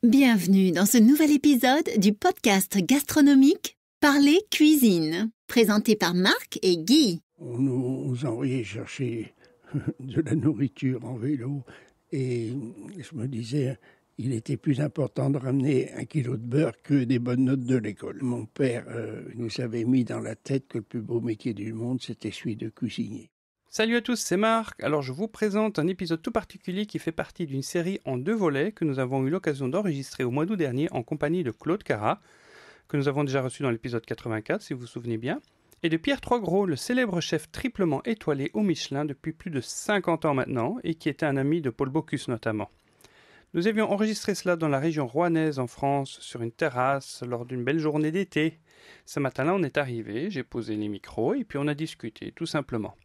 Bienvenue dans ce nouvel épisode du podcast gastronomique Parler Cuisine, présenté par Marc et Guy. On nous envoyait chercher de la nourriture en vélo et je me disais, il était plus important de ramener 1 kilo de beurre que des bonnes notes de l'école. Mon père nous avait mis dans la tête que le plus beau métier du monde, c'était celui de cuisinier. Salut à tous, c'est Marc. Alors je vous présente un épisode tout particulier qui fait partie d'une série en 2 volets que nous avons eu l'occasion d'enregistrer au mois d'août dernier en compagnie de Claude Cara, que nous avons déjà reçu dans l'épisode 84 si vous vous souvenez bien, et de Pierre Troisgros, le célèbre chef triplement étoilé au Michelin depuis plus de 50 ans maintenant et qui était un ami de Paul Bocuse notamment. Nous avions enregistré cela dans la région rouennaise en France, sur une terrasse, lors d'une belle journée d'été. Ce matin-là on est arrivé, j'ai posé les micros et puis on a discuté tout simplement.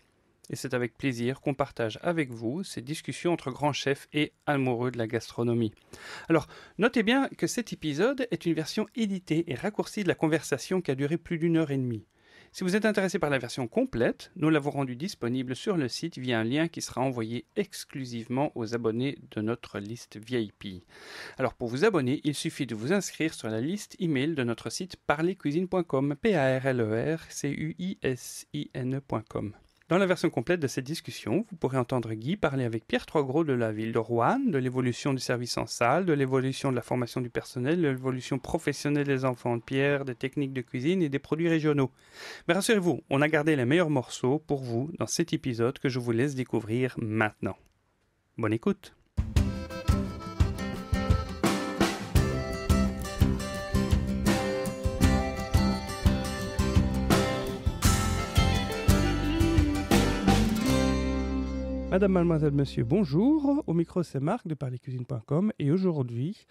Et c'est avec plaisir qu'on partage avec vous ces discussions entre grands chefs et amoureux de la gastronomie. Alors, notez bien que cet épisode est une version éditée et raccourcie de la conversation qui a duré plus d'1h30. Si vous êtes intéressé par la version complète, nous l'avons rendue disponible sur le site via un lien qui sera envoyé exclusivement aux abonnés de notre liste VIP. Alors pour vous abonner, il suffit de vous inscrire sur la liste email de notre site parlercuisine.com, parlercuisine.com. Dans la version complète de cette discussion, vous pourrez entendre Guy parler avec Pierre Troisgros de la ville de Rouen, de l'évolution du service en salle, de l'évolution de la formation du personnel, de l'évolution professionnelle des enfants de Pierre, des techniques de cuisine et des produits régionaux. Mais rassurez-vous, on a gardé les meilleurs morceaux pour vous dans cet épisode que je vous laisse découvrir maintenant. Bonne écoute! Madame, mademoiselle, monsieur, bonjour. Au micro, c'est Marc de parlercuisine.com et aujourd'hui,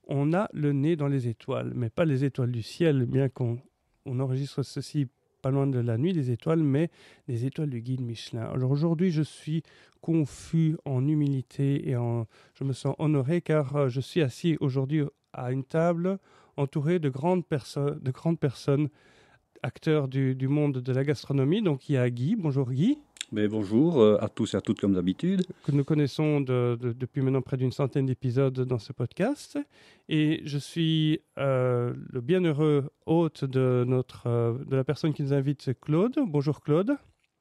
on a le nez dans les étoiles, mais pas les étoiles du ciel, bien qu'on enregistre ceci pas loin de la nuit des étoiles, mais les étoiles du guide Michelin. Alors aujourd'hui, je suis confus en humilité et je me sens honoré car je suis assis aujourd'hui à une table entouré de grandes personnes, acteurs du monde de la gastronomie. Donc il y a Guy. Bonjour Guy. Mais bonjour à tous et à toutes comme d'habitude. Que nous connaissons depuis maintenant près d'une centaine d'épisodes dans ce podcast. Et je suis le bienheureux hôte de la personne qui nous invite, c'est Claude. Bonjour Claude.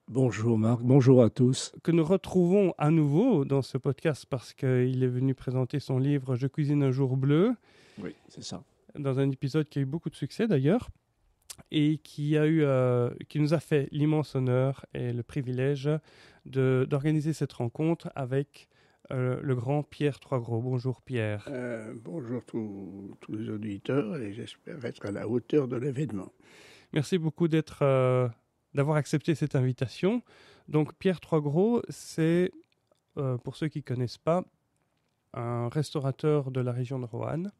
Bonjour Marc, bonjour à tous. Que nous retrouvons à nouveau dans ce podcast parce qu'il est venu présenter son livre « Je cuisine un jour bleu ». Oui, c'est ça. Dans un épisode qui a eu beaucoup de succès d'ailleurs. Et qui nous a fait l'immense honneur et le privilège d'organiser cette rencontre avec le grand Pierre Troisgros. Bonjour Pierre. Bonjour tous les auditeurs et j'espère être à la hauteur de l'événement. Merci beaucoup d'avoir accepté cette invitation. Donc Pierre Troisgros, c'est, pour ceux qui ne connaissent pas, un restaurateur de la région de Roanne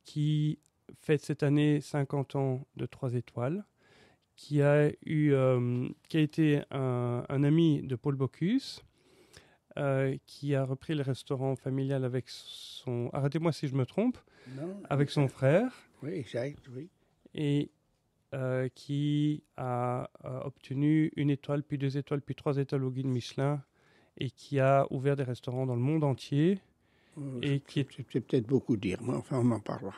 qui fête cette année 50 ans de 3 étoiles, qui a été un ami de Paul Bocuse, qui a repris le restaurant familial avec son... Arrêtez-moi si je me trompe. Non, avec son frère. Oui, exact, oui. Et qui a obtenu 1 étoile, puis 2 étoiles, puis 3 étoiles au guide Michelin, et qui a ouvert des restaurants dans le monde entier. C'est peut-être beaucoup dire, mais enfin on en parlera.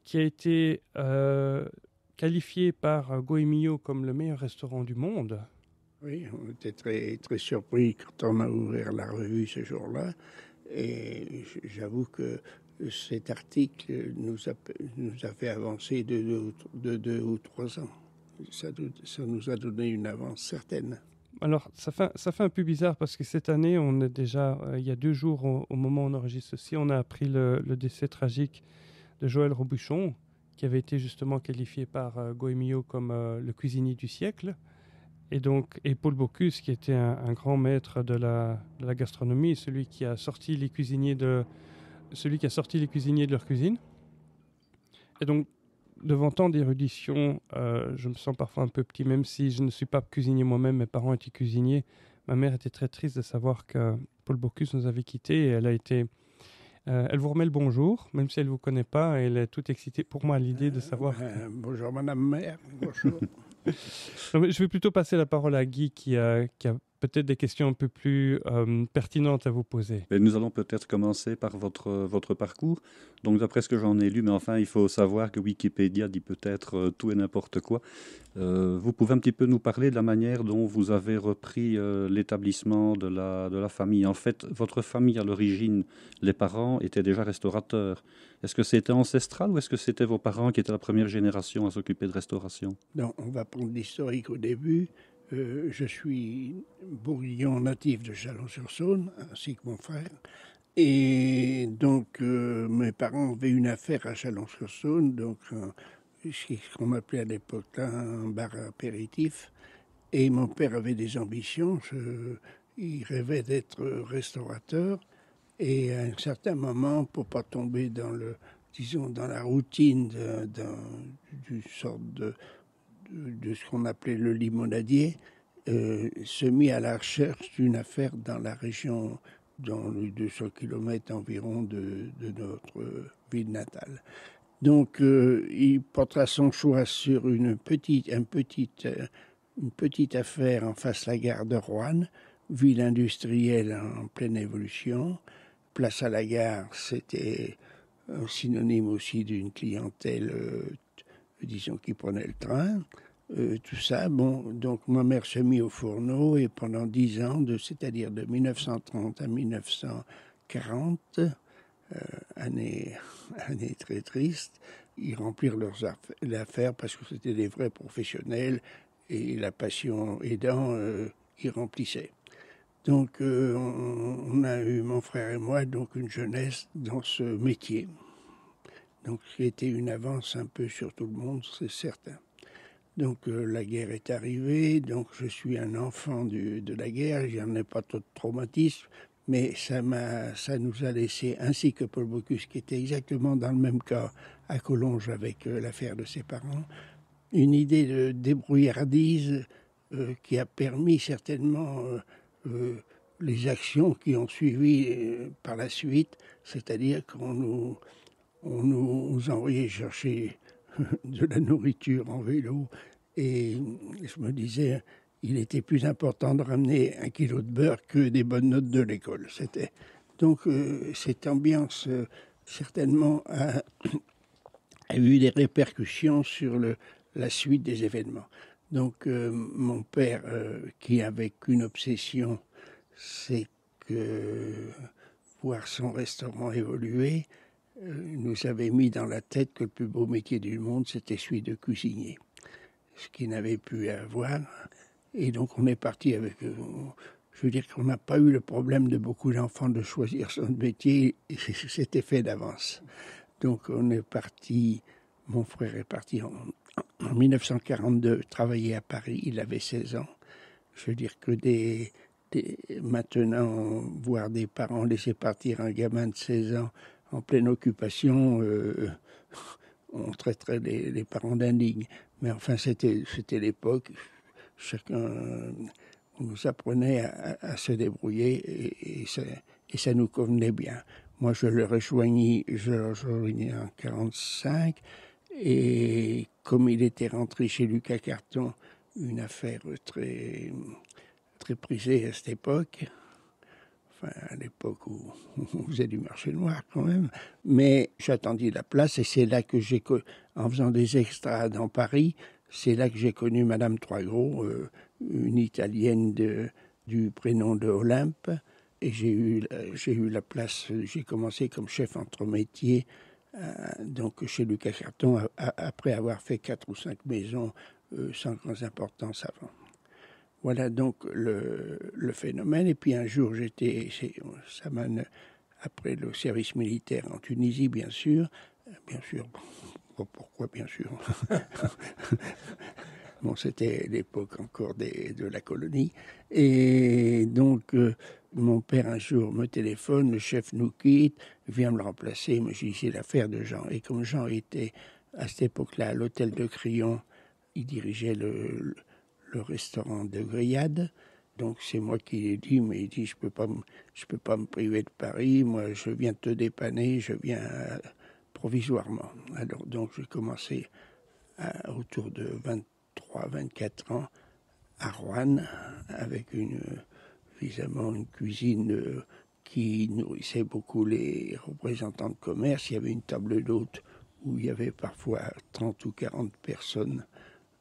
Qui a été qualifié par Goemio comme le meilleur restaurant du monde. Oui, on était très, très surpris quand on a ouvert la revue ce jour-là. Et j'avoue que cet article nous a fait avancer de 2 ou 3 ans. Ça nous a donné une avance certaine. Alors, ça fait un peu bizarre parce que cette année, on est déjà, il y a 2 jours au moment où on enregistre ceci, on a appris le décès tragique de Joël Robuchon, qui avait été justement qualifié par Goemio comme le cuisinier du siècle, et Paul Bocuse, qui était un grand maître de la gastronomie, celui qui a sorti les cuisiniers de leur cuisine. Et donc, devant tant d'érudition, je me sens parfois un peu petit, même si je ne suis pas cuisinier moi-même, mes parents étaient cuisiniers. Ma mère était très triste de savoir que Paul Bocuse nous avait quittés, et elle vous remet le bonjour, même si elle ne vous connaît pas. Elle est toute excitée pour moi à l'idée de savoir... Bonjour Madame Mère, bonjour. Je vais plutôt passer la parole à Guy qui a peut-être des questions un peu plus pertinentes à vous poser. Et nous allons peut-être commencer par votre parcours. Donc d'après ce que j'en ai lu, mais enfin il faut savoir que Wikipédia dit peut-être tout et n'importe quoi. Vous pouvez un petit peu nous parler de la manière dont vous avez repris l'établissement de la famille. En fait, votre famille à l'origine, les parents étaient déjà restaurateurs. Est-ce que c'était ancestral ou est-ce que c'était vos parents qui étaient la première génération à s'occuper de restauration? Non, on va prendre l'historique au début. Je suis bourguignon natif de Chalon-sur-Saône, ainsi que mon frère. Et donc, mes parents avaient une affaire à Chalon-sur-Saône, donc ce qu'on appelait à l'époque là, un bar apéritif. Et mon père avait des ambitions. Il rêvait d'être restaurateur. Et à un certain moment, pour pas tomber dans dans la routine d'une sorte de ce qu'on appelait le limonadier, se mit à la recherche d'une affaire dans la région, dans les 200 km environ de notre ville natale. Donc, il portera son choix sur une petite affaire en face de la gare de Roanne, ville industrielle en pleine évolution. Place à la gare, c'était un synonyme aussi d'une clientèle, disons, qui prenait le train. Tout ça, bon, donc ma mère se mit au fourneau et pendant 10 ans, c'est-à-dire de 1930 à 1940, année très triste, ils remplirent leurs affaires parce que c'était des vrais professionnels et la passion aidant, ils remplissaient. Donc on a eu, mon frère et moi, donc une jeunesse dans ce métier. Donc c'était une avance un peu sur tout le monde, c'est certain. Donc la guerre est arrivée, donc je suis un enfant de la guerre, je n'en ai pas trop de traumatisme, mais ça nous a laissé, ainsi que Paul Bocuse, qui était exactement dans le même cas à Collonges avec l'affaire de ses parents, une idée de débrouillardise qui a permis certainement les actions qui ont suivi par la suite, c'est-à-dire qu'on nous envoyait chercher de la nourriture en vélo, et je me disais, il était plus important de ramener 1 kilo de beurre que des bonnes notes de l'école. Donc cette ambiance certainement a eu des répercussions sur la suite des événements. Donc mon père, qui avait qu'une obsession, c'est que voir son restaurant évoluer, nous avait mis dans la tête que le plus beau métier du monde, c'était celui de cuisinier, ce qui n'avait pu avoir. Et donc on est parti avec... je veux dire qu'on n'a pas eu le problème de beaucoup d'enfants de choisir son métier, et c'était fait d'avance. Donc on est parti, mon frère est parti en 1942 travailler à Paris, il avait 16 ans. Je veux dire que maintenant, voir des parents laisser partir un gamin de 16 ans en pleine occupation, on traiterait les parents d'indignes. Mais enfin, c'était l'époque. On nous apprenait à se débrouiller et ça nous convenait bien. Moi, je le rejoignis en 1945 et comme il était rentré chez Lucas Carton, une affaire très, très prisée à cette époque, à l'époque où on faisait du marché noir quand même, mais j'attendis la place et c'est là que en faisant des extras dans Paris, c'est là que j'ai connu Madame Troisgros, une Italienne du prénom de Olympe, et j'ai eu la place, j'ai commencé comme chef entremétier, donc chez Lucas Carton, après avoir fait 4 ou 5 maisons sans grande importance avant. Voilà donc le phénomène. Et puis un jour, après le service militaire en Tunisie, bien sûr, pourquoi bien sûr Bon, c'était l'époque encore de la colonie. Et donc, mon père un jour me téléphone, le chef nous quitte, vient me le remplacer. Moi, je dis, c'est l'affaire de Jean. Et comme Jean était à cette époque-là à l'hôtel de Crillon, il dirigeait le restaurant de Grillade. Donc c'est moi qui l'ai dit, mais il dit je peux pas me priver de Paris, moi je viens te dépanner, je viens provisoirement. Alors donc j'ai commencé autour de 23-24 ans à Roanne avec évidemment une cuisine qui nourrissait beaucoup les représentants de commerce. Il y avait une table d'hôtes où il y avait parfois 30 ou 40 personnes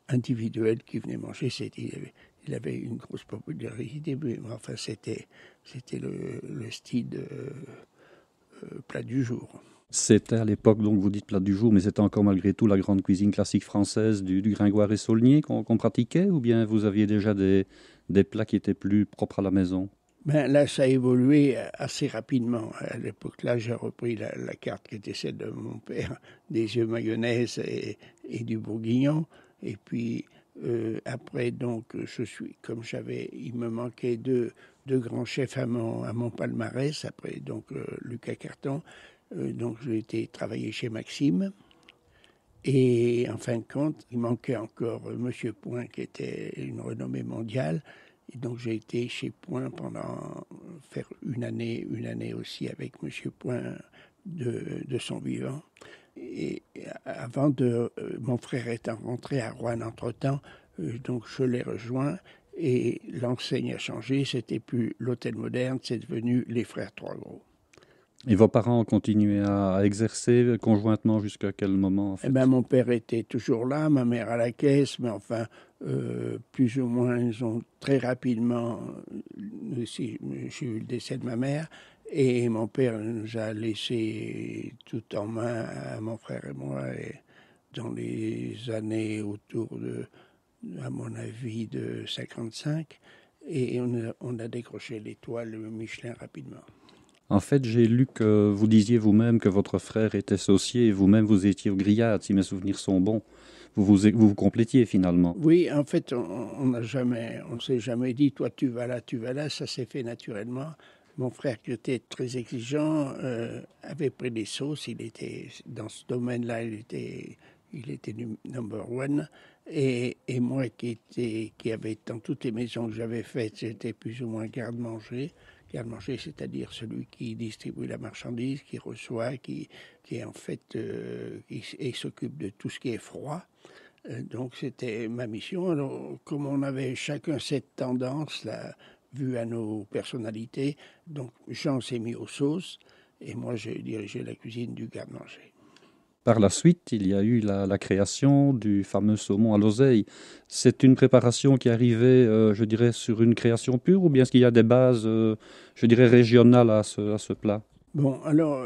individuelles qui venaient manger. Il avait une grosse popularité, mais enfin c'était le style plat du jour. C'était à l'époque, donc vous dites plat du jour, mais c'était encore malgré tout la grande cuisine classique française du Gringoire et Saulnier qu'on pratiquait, ou bien vous aviez déjà des plats qui étaient plus propres à la maison? Ben, là, ça a évolué assez rapidement. À l'époque-là, j'ai repris la carte qui était celle de mon père, des œufs mayonnaise et du bourguignon. Et puis, après, donc, il me manquait deux grands chefs à mon palmarès. Après, donc, Lucas Carton. Donc, j'ai été travailler chez Maxime. Et en fin de compte, il manquait encore Monsieur Point, qui était une renommée mondiale. Et donc j'ai été chez Point pendant faire une année aussi avec Monsieur Point de son vivant. Et avant mon frère étant rentré à Rouen entre-temps, donc je l'ai rejoint et l'enseigne a changé. C'était plus l'hôtel moderne, c'est devenu les Frères Trois Gros. Et vos parents ont continué à exercer conjointement jusqu'à quel moment en fait? Eh ben, mon père était toujours là, ma mère à la caisse, mais enfin, plus ou moins, ils ont très rapidement, j'ai eu le décès de ma mère, et mon père nous a laissé tout en main à mon frère et moi, et dans les années autour de, à mon avis, de 55, et on a décroché l'étoile Michelin rapidement. En fait, j'ai lu que vous disiez vous-même que votre frère était saucier et vous-même vous étiez au grillade, si mes souvenirs sont bons. Vous complétiez finalement. Oui, en fait, on s'est jamais dit, toi tu vas là, ça s'est fait naturellement. Mon frère, qui était très exigeant, avait pris des sauces, il était, dans ce domaine-là, il était number one. Et moi qui avait, dans toutes les maisons que j'avais faites, j'étais plus ou moins garde-manger, c'est-à-dire celui qui distribue la marchandise, qui reçoit, qui est en fait, et s'occupe de tout ce qui est froid. Donc c'était ma mission. Alors, comme on avait chacun cette tendance-là, vue à nos personnalités, donc Jean s'est mis aux sauces et moi j'ai dirigé la cuisine du garde-manger. Par la suite, il y a eu la création du fameux saumon à l'oseille. C'est une préparation qui arrivait, je dirais, sur une création pure, ou bien est-ce qu'il y a des bases, je dirais, régionales à ce plat? Bon, alors,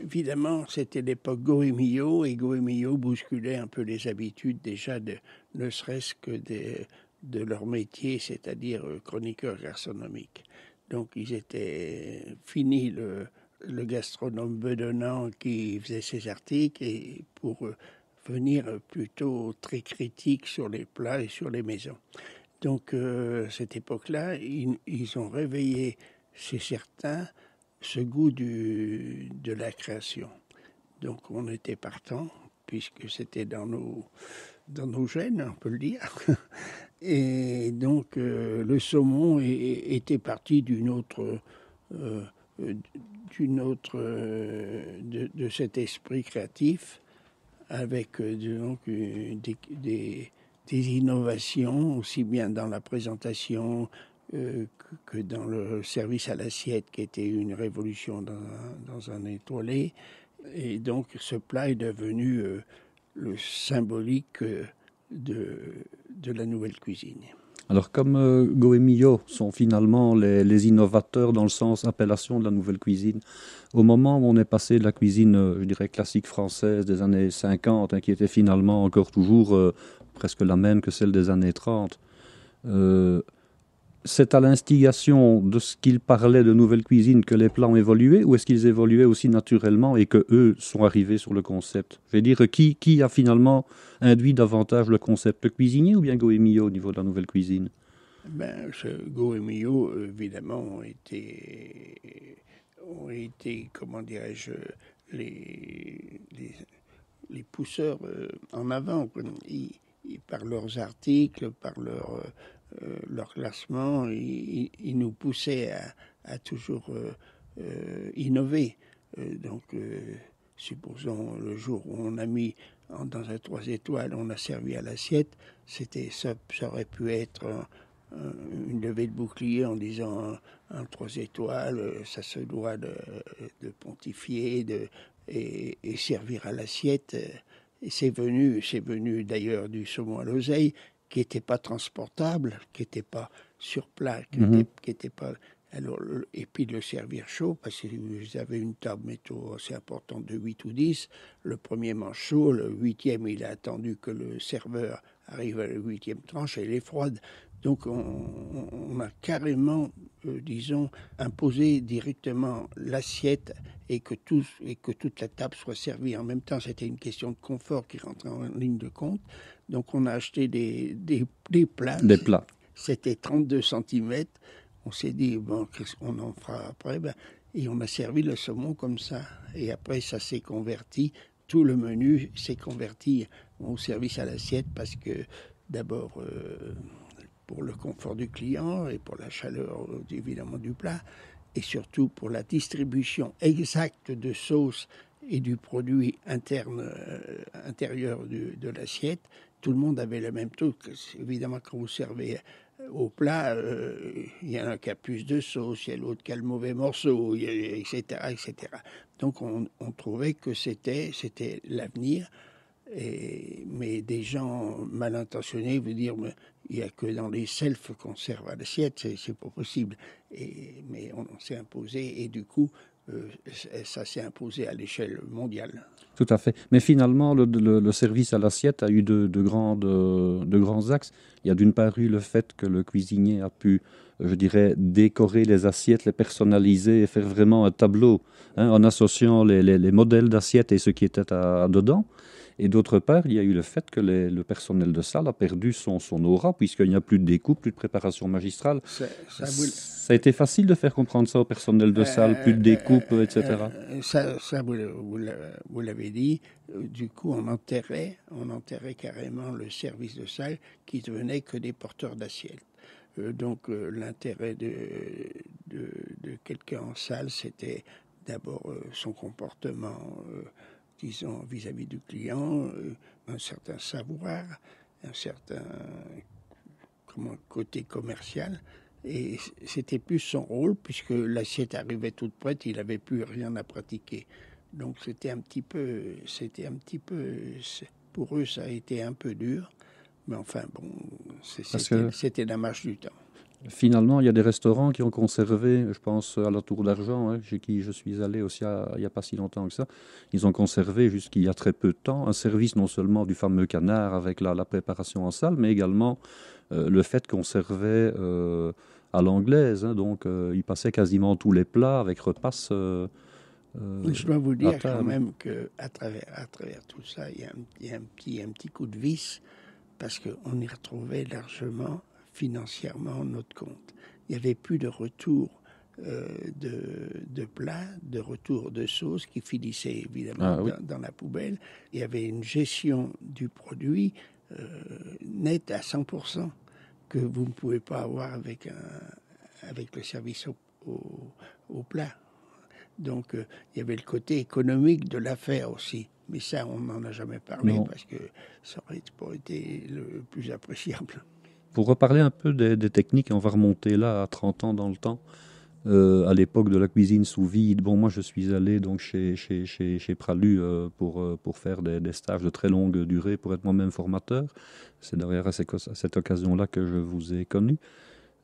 évidemment, c'était l'époque Goemio, et Goemio bousculait un peu les habitudes déjà, ne serait-ce que de leur métier, c'est-à-dire chroniqueur gastronomique. Donc, ils étaient finis le gastronome bedonnant qui faisait ses articles et pour venir plutôt très critique sur les plats et sur les maisons. Donc, cette époque-là, ils ont réveillé chez certains ce goût de la création. Donc, on était partant, puisque c'était dans nos gènes, on peut le dire. Et donc, le saumon était parti de cet esprit créatif avec donc, des innovations, aussi bien dans la présentation que dans le service à l'assiette, qui était une révolution dans un étoilé. Et donc, ce plat est devenu le symbolique de la nouvelle cuisine. Alors, comme Goemio sont finalement les innovateurs dans le sens appellation de la nouvelle cuisine, au moment où on est passé de la cuisine, je dirais, classique française des années 50, qui était finalement encore toujours presque la même que celle des années 30, c'est à l'instigation de ce qu'ils parlaient de nouvelle cuisine que les plats ont évolué, ou est-ce qu'ils évoluaient aussi naturellement et qu'eux sont arrivés sur le concept? Je veux dire, qui a finalement induit davantage le concept, le cuisinier ou bien Goemio au niveau de la nouvelle cuisine? Ben, Goemio, évidemment, ont été, comment dirais-je, les pousseurs en avant. Par leurs articles, par leur classement, ils nous poussaient à toujours innover. Donc, supposons le jour où on a mis dans un 3 étoiles, on a servi à l'assiette, ça aurait pu être une levée de bouclier en disant un 3 étoiles, ça se doit de pontifier et servir à l'assiette. Et c'est venu d'ailleurs du saumon à l'oseille, qui n'était pas transportable, qui n'était pas sur plat, qui était pas... Alors, et puis de le servir chaud, parce que vous avez une table métaux assez importante de 8 ou 10. Le premier mange chaud, le 8e, il a attendu que le serveur arrive à la 8e tranche, et elle est froide. Donc on a carrément, disons, imposé directement l'assiette et que toute la table soit servie. En même temps, c'était une question de confort qui rentrait en ligne de compte. Donc on a acheté des plats. Des plats. C'était 32 cm. On s'est dit, bon, qu'est-ce qu'on en fera après? Et on a servi le saumon comme ça. Et après, ça s'est converti. Tout le menu s'est converti au service à l'assiette parce que, d'abord, pour le confort du client et pour la chaleur, évidemment, du plat, et surtout pour la distribution exacte de sauce et du produit intérieur de l'assiette. Tout le monde avait le même truc. Évidemment, quand vous servez au plat, il y en a qui a plus de sauce, il y a l'autre qui a le mauvais morceau, etc., etc. Donc on trouvait que c'était l'avenir. Mais des gens mal intentionnés veulent dire il n'y a que dans les selfs qu'on sert à l'assiette, c'est pas possible. Mais on s'est imposé et du coup ça s'est imposé à l'échelle mondiale. Tout à fait. Mais finalement, le service à l'assiette a eu de grands axes. Il y a d'une part eu le fait que le cuisinier a pu, je dirais, décorer les assiettes, les personnaliser et faire vraiment un tableau, en associant les modèles d'assiettes et ce qui était dedans. Et d'autre part, il y a eu le fait que le personnel de salle a perdu son aura, puisqu'il n'y a plus de découpe, plus de préparation magistrale. Ça a été facile de faire comprendre ça au personnel de salle, plus de découpe, etc. Vous l'avez dit. Du coup, on enterrait carrément le service de salle qui devenait que des porteurs d'assiettes. Donc, l'intérêt de quelqu'un en salle, c'était d'abord son comportement, disons, vis-à-vis du client, un certain savoir, un certain côté commercial. Et c'était plus son rôle, puisque l'assiette arrivait toute prête, il n'avait plus rien à pratiquer. Donc c'était un petit peu, pour eux, ça a été un peu dur. Mais enfin, bon, c'était la marche du temps. Finalement, il y a des restaurants qui ont conservé, je pense à la Tour d'Argent, chez qui je suis allé aussi il n'y a pas si longtemps que ça, ils ont conservé jusqu'il y a très peu de temps un service non seulement du fameux canard avec la préparation en salle, mais également le fait qu'on servait à l'anglaise. Donc, ils passaient quasiment tous les plats avec repasse. Je dois vous dire quand même qu'à travers tout ça, il y a un petit coup de vis, parce qu'on y retrouvait largement financièrement notre compte. Il n'y avait plus de retour de plats, de retour de sauce qui finissaient évidemment dans la poubelle. Il y avait une gestion du produit nette à 100% que vous ne pouvez pas avoir avec le service au plat. Donc il y avait le côté économique de l'affaire aussi. Mais ça, on n'en a jamais parlé parce que ça n'aurait pas été le plus appréciable. Pour reparler un peu des techniques, on va remonter là à 30 ans dans le temps, à l'époque de la cuisine sous vide. Bon, moi je suis allé donc chez Pralu pour faire des stages de très longue durée, pour être moi-même formateur. C'est d'ailleurs à cette occasion-là que je vous ai connu.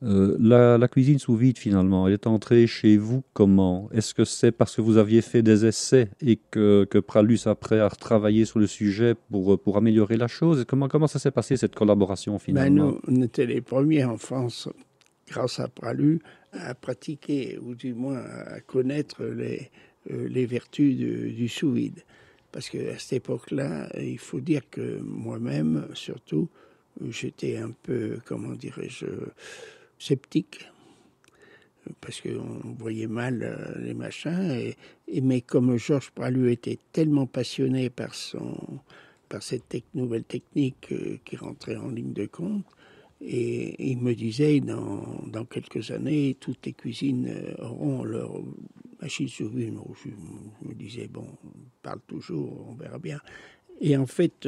La cuisine sous vide, finalement, elle est entrée chez vous comment? Est-ce que c'est parce que vous aviez fait des essais et que Pralus après a retravaillé sur le sujet pour améliorer la chose? Comment ça s'est passé, cette collaboration, finalement? Nous, on était les premiers en France, grâce à Pralus, à pratiquer, ou du moins à connaître les vertus du sous vide. Parce qu'à cette époque-là, il faut dire que moi-même, surtout, j'étais un peu, comment dirais-je, sceptique, parce qu'on voyait mal les machins. Mais comme Georges Pralus était tellement passionné par cette nouvelle technique qui rentrait en ligne de compte, et il me disait, dans quelques années, toutes les cuisines auront leur machine sous vide. Je me disais, bon, on parle toujours, on verra bien. Et en fait,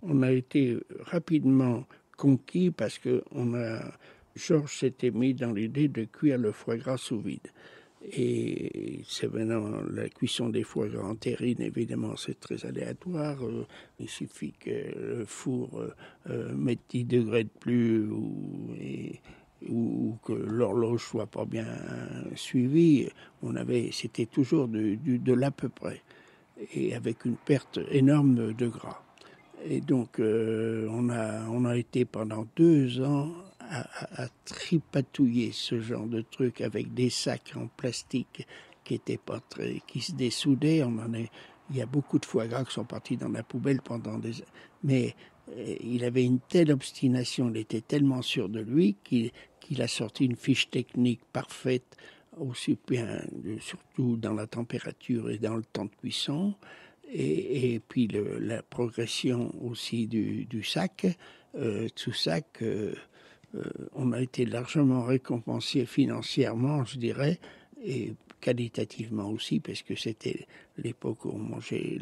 on a été rapidement conquis parce qu'on a Georges s'était mis dans l'idée de cuire le foie gras sous vide. Et c'est maintenant la cuisson des foie gras en terrine, évidemment, c'est très aléatoire. Il suffit que le four mette 10 degrés de plus ou que l'horloge soit pas bien suivie. C'était toujours de l'à peu près, et avec une perte énorme de gras. Et donc, on a été pendant 2 ans à tripatouiller ce genre de truc avec des sacs en plastique qui se dessoudaient. Il y a beaucoup de foie gras qui sont partis dans la poubelle mais il avait une telle obstination, il était tellement sûr de lui qu'il a sorti une fiche technique parfaite, aussi bien, surtout dans la température et dans le temps de cuisson. Et puis la progression aussi du sac, tout sac, on a été largement récompensé financièrement, je dirais, et qualitativement aussi, parce que c'était l'époque où on mangeait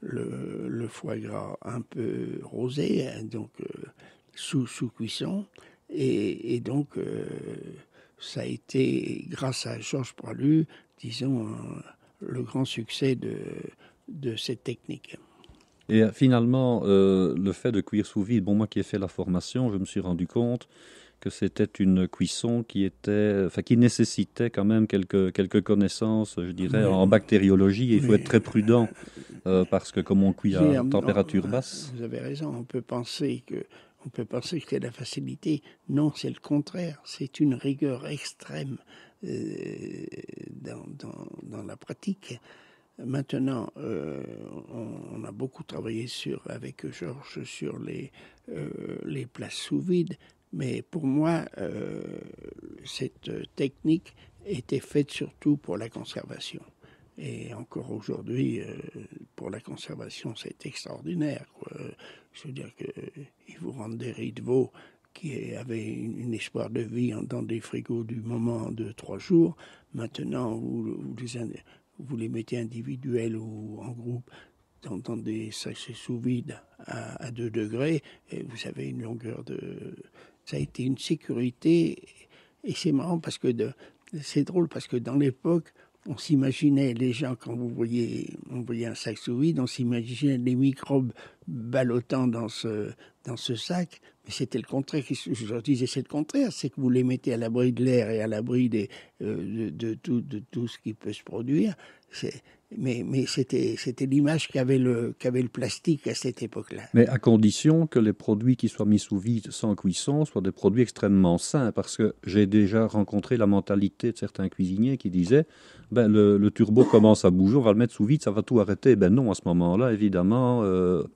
le foie gras un peu rosé, hein, donc sous cuisson, et donc ça a été, grâce à Georges Pralu, disons, le grand succès de cette technique. Et finalement, le fait de cuire sous vide, moi qui ai fait la formation, je me suis rendu compte que c'était une cuisson qui nécessitait quand même quelques connaissances, je dirais, en bactériologie. Et il faut être très prudent parce que comme on cuit à température basse. Vous avez raison, on peut penser que c'est la facilité. Non, c'est le contraire. C'est une rigueur extrême dans la pratique. Maintenant, on a beaucoup travaillé avec Georges sur les plats sous vide, mais pour moi, cette technique était faite surtout pour la conservation. Et encore aujourd'hui, pour la conservation, c'est extraordinaire, quoi. Je veux dire qu'ils vous rendent des riz de veau qui avaient une espoir de vie dans des frigos du moment de 3 jours. Maintenant, vous les mettez individuels ou en groupe dans des sachets sous vide à 2 degrés, et vous avez une longueur Ça a été une sécurité, et c'est marrant parce que c'est drôle parce que dans l'époque, on s'imaginait, les gens, quand on voyait un sac sous vide, on s'imaginait les microbes ballottant dans ce sac, mais c'était le contraire. Je leur disais, c'est le contraire, c'est que vous les mettez à l'abri de l'air et à l'abri de tout ce qui peut se produire. Mais c'était l'image qu'avait le plastique à cette époque-là. Mais à condition que les produits qui soient mis sous vide sans cuisson soient des produits extrêmement sains, parce que j'ai déjà rencontré la mentalité de certains cuisiniers qui disaient le turbo commence à bouger, on va le mettre sous vide, ça va tout arrêter. Non, à ce moment-là, évidemment,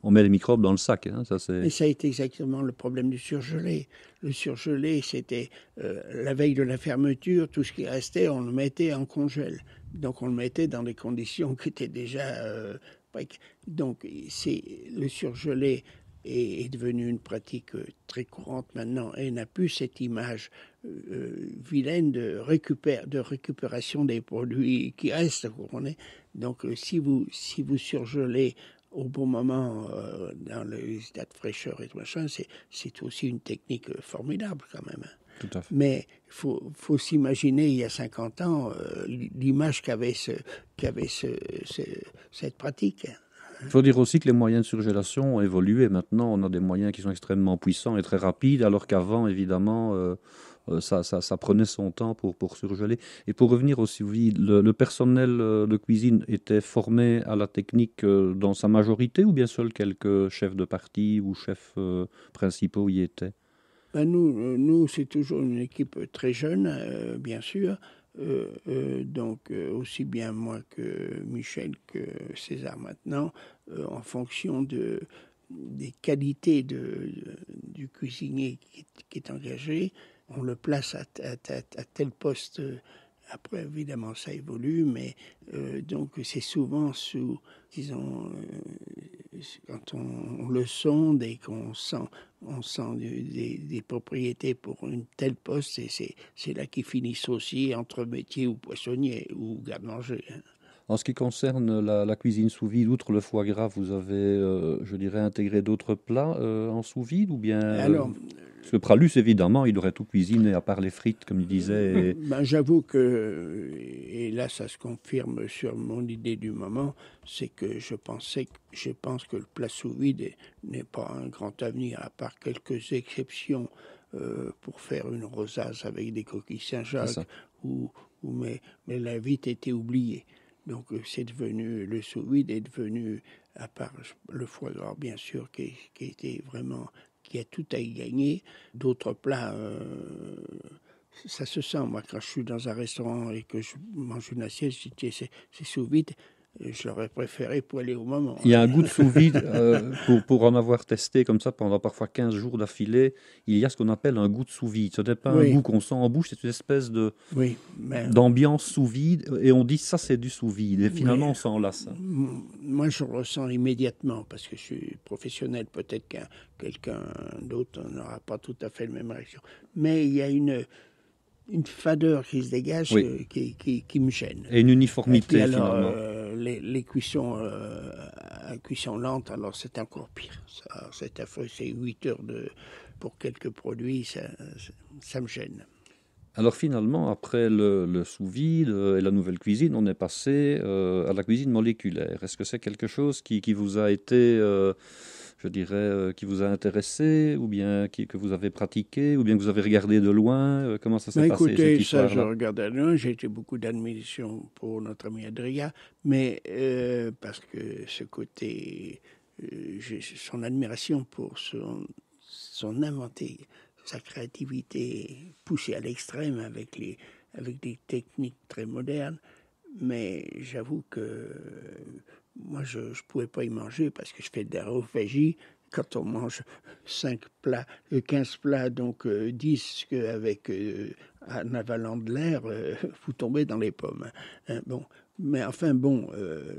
on met les microbes dans le sac. Hein, Et ça a été exactement le problème du surgelé. Le surgelé, c'était la veille de la fermeture, tout ce qui restait, on le mettait en congèle. Donc on le mettait dans des conditions qui étaient déjà... donc le surgelé est devenu une pratique très courante maintenant et n'a plus cette image vilaine de récupération des produits qui restent. Donc si vous surgelez au bon moment, dans les états de fraîcheur et tout machin, c'est aussi une technique formidable quand même. Tout à fait. Mais il faut s'imaginer, il y a 50 ans, l'image qu'avait cette pratique. Il faut dire aussi que les moyens de surgélation ont évolué. Maintenant, on a des moyens qui sont extrêmement puissants et très rapides, alors qu'avant, évidemment, ça prenait son temps pour surgeler. Et pour revenir au sous vide, le personnel de cuisine était formé à la technique dans sa majorité, ou bien seuls quelques chefs de partie ou chefs principaux y étaient? Nous, c'est toujours une équipe très jeune, bien sûr. Donc, aussi bien moi que Michel que César maintenant, en fonction des qualités du cuisinier qui est engagé, on le place à tel poste. Après, évidemment, ça évolue, mais donc c'est souvent disons, quand on le sonde et qu'on sent des propriétés pour une telle poste, c'est là qu'ils finissent aussi entre métier ou poissonnier ou garde-manger. En ce qui concerne la cuisine sous vide, outre le foie gras, vous avez, je dirais, intégré d'autres plats en sous vide ou bien Alors, parce que Pralus, évidemment, il aurait tout cuisiné, à part les frites, comme il disait. ben, j'avoue que, et là ça se confirme sur mon idée du moment, c'est que je pense que le plat sous vide n'est pas un grand avenir, à part quelques exceptions pour faire une rosace avec des coquilles Saint-Jacques, mais elle a vite été oubliée. Donc c'est devenu, le sous-vide est devenu, à part le foie gras bien sûr, qui était vraiment, qui a tout à y gagner. D'autres plats, ça se sent. Moi, quand je suis dans un restaurant et que je mange une assiette, je dis c'est sous-vide. Je l'aurais préféré pour aller au moment. Il y a un goût de sous-vide, pour en avoir testé comme ça pendant parfois 15 jours d'affilée, il y a ce qu'on appelle un goût de sous-vide. Ce n'est pas un goût qu'on sent en bouche, c'est une espèce d'ambiance sous-vide, et on dit ça c'est du sous-vide, et finalement on s'en lasse. Moi je le ressens immédiatement, parce que je suis professionnel, peut-être qu'un quelqu'un d'autre n'aura pas tout à fait la même réaction. Mais il y a une fadeur qui se dégage qui me gêne. Et une uniformité, et puis alors, finalement. Les cuissons à cuisson lente, alors c'est encore pire. Ça, c'est affreux, c'est 8 heures pour quelques produits, ça me gêne. Alors finalement, après le sous-vide et la nouvelle cuisine, on est passé à la cuisine moléculaire. Est-ce que c'est quelque chose qui vous a été, je dirais, qui vous a intéressé, ou bien que vous avez pratiqué, ou bien que vous avez regardé de loin? Comment ça s'est passé, Écoutez, cette histoire-là? ça, je regardais de loin. J'ai été beaucoup d'admiration pour notre ami Adrien, mais parce que ce côté, j'ai son admiration pour son inventé, sa créativité poussée à l'extrême avec des techniques très modernes. Mais j'avoue que moi, je ne pouvais pas y manger parce que je fais de l'aérophagie. Quand on mange 5 plats, 15 plats, donc 10 avec en avalant de l'air, vous tombez dans les pommes. Hein, bon. Mais enfin, bon,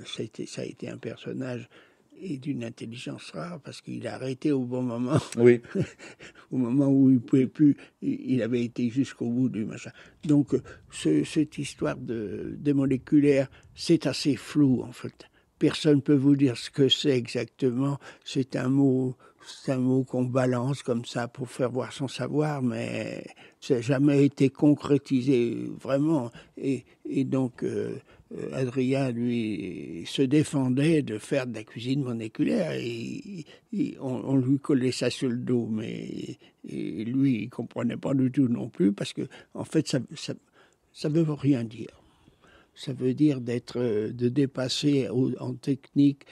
ça a été un personnage et d'une intelligence rare, parce qu'il a arrêté au bon moment. Oui. Au moment où il ne pouvait plus, il avait été jusqu'au bout du machin. Donc, cette histoire de moléculaire, c'est assez flou, en fait. Personne ne peut vous dire ce que c'est exactement. C'est un mot qu'on balance comme ça pour faire voir son savoir, mais ça n'a jamais été concrétisé vraiment. Et donc, Adrien, lui, se défendait de faire de la cuisine moléculaire. Et on lui collait ça sur le dos, mais lui, il ne comprenait pas du tout non plus, parce que, en fait, ça ne veut rien dire. Ça veut dire de dépasser en technique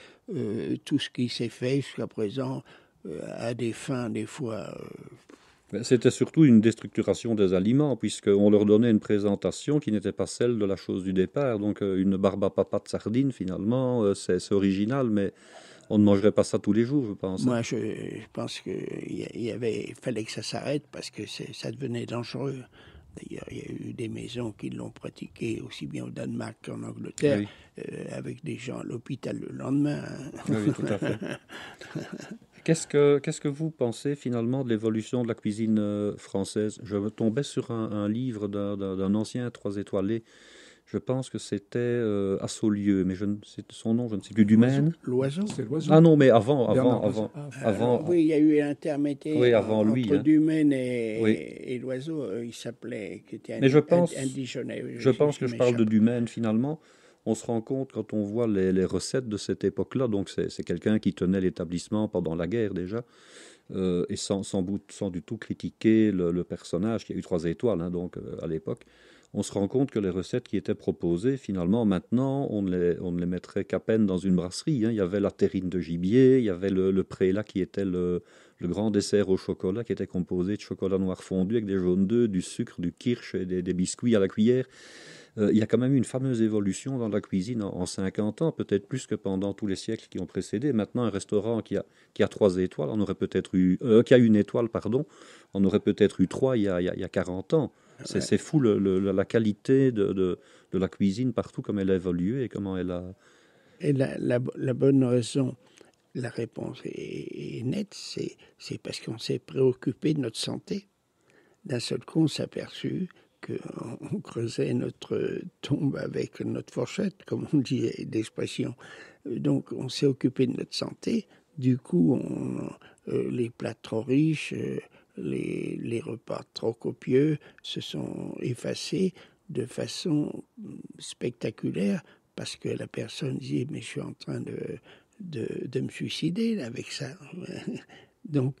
tout ce qui s'est fait jusqu'à présent à des fins, des fois... C'était surtout une déstructuration des aliments, puisqu'on leur donnait une présentation qui n'était pas celle de la chose du départ. Donc une barbe à papa de sardines, finalement, c'est original, mais on ne mangerait pas ça tous les jours, je pense. Moi, je pense qu'il fallait que ça s'arrête, parce que ça devenait dangereux. D'ailleurs, il y a eu des maisons qui l'ont pratiqué aussi bien au Danemark qu'en Angleterre, avec des gens à l'hôpital le lendemain. Oui, tout à fait. Qu'est-ce que vous pensez finalement de l'évolution de la cuisine française? Je tombais sur un livre d'un ancien 3 étoilés. Je pense que c'était à Saulieu, mais son nom, je ne sais plus, Dumaine. L'oiseau. C'est l'oiseau. Ah non, mais avant. Oui, il y a eu un intermédiaire avant lui, entre hein. Dumaine et l'oiseau. Il s'appelait, qui était Mais je pense que je parle de Dumaine finalement. On se rend compte quand on voit les recettes de cette époque-là. Donc c'est quelqu'un qui tenait l'établissement pendant la guerre déjà, et sans du tout critiquer le personnage qui a eu 3 étoiles, hein, donc à l'époque. On se rend compte que les recettes qui étaient proposées, finalement, maintenant, on ne les mettrait qu'à peine dans une brasserie, hein. Il y avait la terrine de gibier, il y avait le prélat qui était le grand dessert au chocolat, qui était composé de chocolat noir fondu avec des jaunes d'œufs, du sucre, du kirsch et des biscuits à la cuillère. Il y a quand même eu une fameuse évolution dans la cuisine en 50 ans, peut-être plus que pendant tous les siècles qui ont précédé. Maintenant, un restaurant qui a 3 étoiles, on aurait peut-être eu... qui a 1 étoile, pardon, on aurait peut-être eu 3 il y a 40 ans. C'est fou la qualité de la cuisine partout, comme elle a évolué et comment elle a... Et la bonne raison, la réponse est nette, c'est parce qu'on s'est préoccupé de notre santé. D'un seul coup, on s'est aperçu qu'on creusait notre tombe avec notre fourchette, comme on dit d'expression. Donc on s'est occupé de notre santé. Du coup, les plats trop riches, les repas trop copieux se sont effacés de façon spectaculaire parce que la personne dit « mais je suis en train de me suicider là, avec ça ». Donc,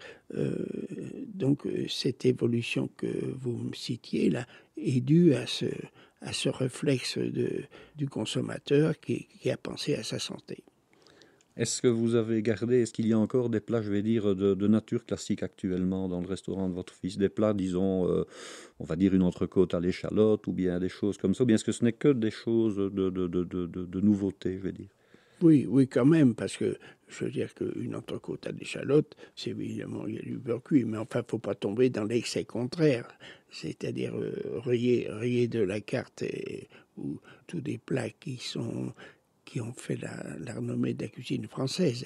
cette évolution que vous me citiez là est due à ce réflexe du consommateur qui a pensé à sa santé. Est-ce que vous avez gardé, est-ce qu'il y a encore des plats, je vais dire, de nature classique actuellement dans le restaurant de votre fils? Des plats, disons, on va dire une entrecôte à l'échalote ou bien des choses comme ça, ou bien est-ce que ce n'est que des choses de nouveauté, je vais dire? Oui, quand même, parce que je veux dire qu'une entrecôte à l'échalote, c'est évidemment, il y a du beurre cuit, mais enfin, il ne faut pas tomber dans l'excès contraire, c'est-à-dire rayer de la carte ou tous des plats qui ont fait la renommée de la cuisine française.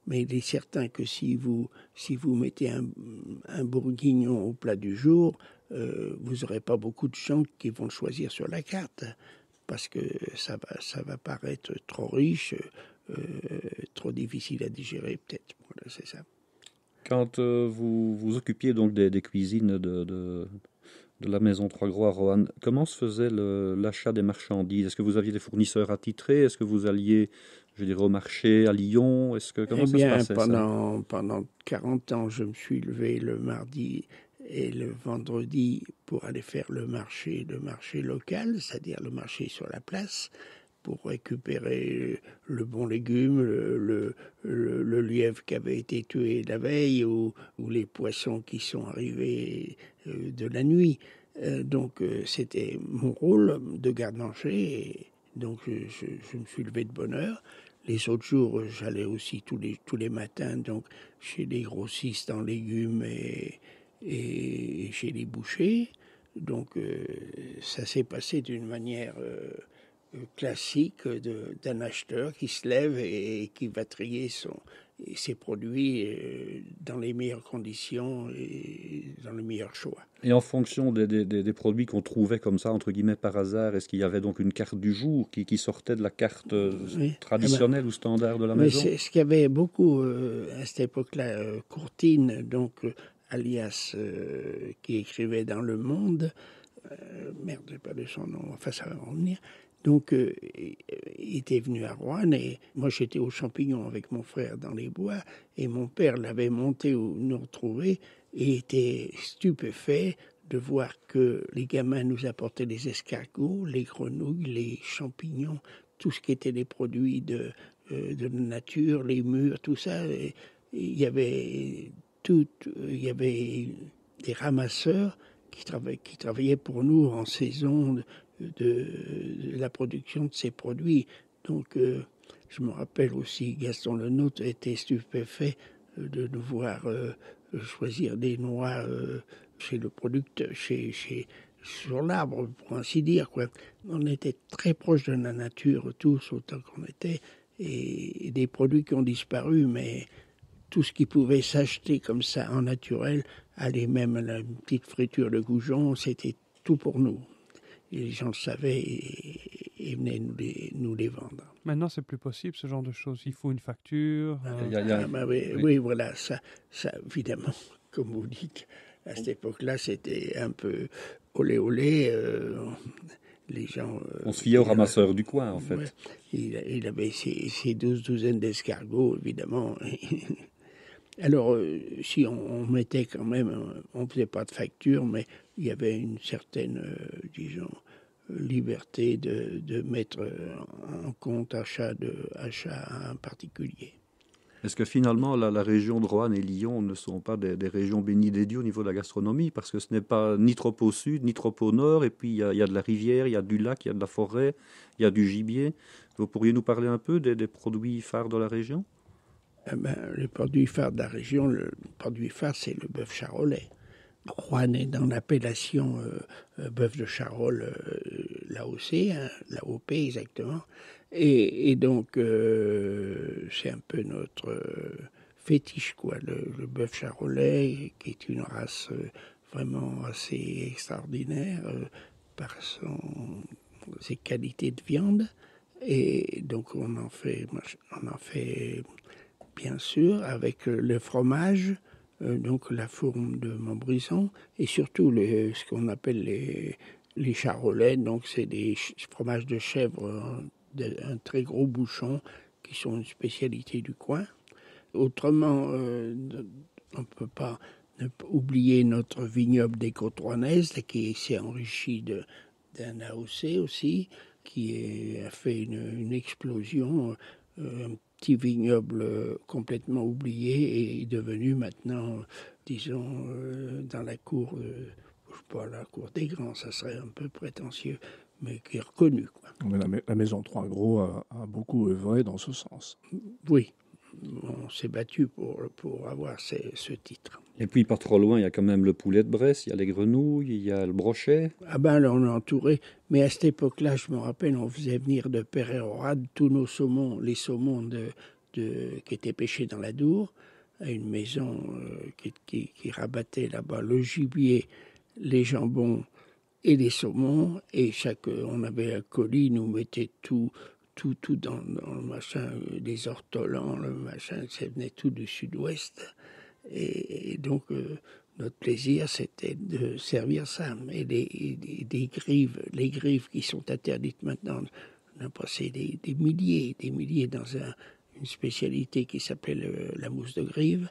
Mais il est certain que si vous mettez un bourguignon au plat du jour, vous n'aurez pas beaucoup de gens qui vont le choisir sur la carte, parce que ça va paraître trop riche, trop difficile à digérer peut-être. Voilà, c'est ça. Quand vous vous occupiez donc des cuisines de la maison Trois-Gros à Roanne, comment se faisait l'achat des marchandises? Est-ce que vous aviez des fournisseurs attitrés? Est-ce que vous alliez, je dirais, au marché à Lyon? Comment ça se passait, pendant 40 ans, je me suis levé le mardi et le vendredi pour aller faire le marché local, c'est-à-dire le marché sur la place, pour récupérer le bon légume, le lièvre qui avait été tué la veille ou les poissons qui sont arrivés de la nuit. Donc c'était mon rôle de garde-manger. Et donc je me suis levé de bonne heure. Les autres jours, j'allais aussi tous les matins donc chez les grossistes en légumes et chez les bouchers. Donc ça s'est passé d'une manière classique d'un acheteur qui se lève et qui va trier ses produits dans les meilleures conditions et dans le meilleur choix. Et en fonction des produits qu'on trouvait comme ça, entre guillemets, par hasard, est-ce qu'il y avait donc une carte du jour qui sortait de la carte traditionnelle ou standard de la maison? C'est ce qu'il y avait beaucoup à cette époque-là. Courtine, donc alias qui écrivait dans Le Monde, merde, j'ai pas de son nom, enfin ça va revenir. Donc, il était venu à Roanne et moi j'étais aux champignons avec mon frère dans les bois et mon père l'avait monté où nous retrouver et était stupéfait de voir que les gamins nous apportaient les escargots, les grenouilles, les champignons, tout ce qui était des produits de la nature, les mûres, tout ça. Et il y avait des ramasseurs qui travaillaient pour nous en saison de la production de ces produits. Donc, je me rappelle aussi, Gaston Lenôtre était stupéfait de nous voir choisir des noix chez le producteur, sur l'arbre, pour ainsi dire, quoi. On était très proches de la nature, tous, autant qu'on était, et des produits qui ont disparu, mais tout ce qui pouvait s'acheter comme ça en naturel, allez, même à la petite friture de goujon, c'était tout pour nous. Et les gens le savaient et venaient nous les vendre. Maintenant, c'est plus possible, ce genre de choses. Il faut une facture. Oui, voilà, ça, évidemment, comme vous dites, à cette époque-là, c'était un peu olé, les gens... on se fiait au ramasseur du coin, en fait. Ouais, il avait ses 12 douzaines d'escargots, évidemment. Alors, si on mettait quand même, on ne faisait pas de facture, mais il y avait une certaine, disons, liberté de mettre en compte achat à un particulier. Est-ce que finalement la région de Roanne et Lyon ne sont pas des régions bénies des dieux au niveau de la gastronomie? Parce que ce n'est pas ni trop au sud, ni trop au nord, et puis il y a de la rivière, il y a du lac, il y a de la forêt, il y a du gibier. Vous pourriez nous parler un peu des produits phares de la région? Le produit phare de la région, le produit phare, c'est le bœuf charolais. Roanne est dans l'appellation bœuf de Charolles, l'AOC, l'AOP exactement. Et donc, c'est un peu notre fétiche, quoi, le bœuf charolais, qui est une race vraiment assez extraordinaire par ses qualités de viande. Et donc on en fait bien sûr avec le fromage, donc la fourme de Montbrison, et surtout ce qu'on appelle les charolais, donc c'est des fromages de chèvre, un très gros bouchon, qui sont une spécialité du coin. Autrement, on ne peut pas oublier notre vignoble des Côtes-Rouennaises, qui s'est enrichi d'un AOC aussi, qui a fait une explosion, un petit vignoble complètement oublié et est devenu maintenant, disons, dans la cour, je sais pas, la cour des grands, ça serait un peu prétentieux, mais qui est reconnu, quoi. La maison Trois Gros a beaucoup œuvré dans ce sens. Oui, on s'est battu pour avoir ce titre. Et puis, pas trop loin, il y a quand même le poulet de Bresse, il y a les grenouilles, il y a le brochet. Ah ben là, on est entouré. Mais à cette époque-là, je me rappelle, on faisait venir de Peyrehorade tous nos saumons, les saumons qui étaient pêchés dans la Dour, à une maison qui rabattait là-bas le gibier, les jambons et les saumons. Et on avait un colis, nous mettait tout dans le machin, des ortolans, le machin, ça venait tout du sud-ouest. Et donc, notre plaisir, c'était de servir ça. Et des grives, les grives qui sont interdites maintenant, on a passé des milliers dans une spécialité qui s'appelle la mousse de grive.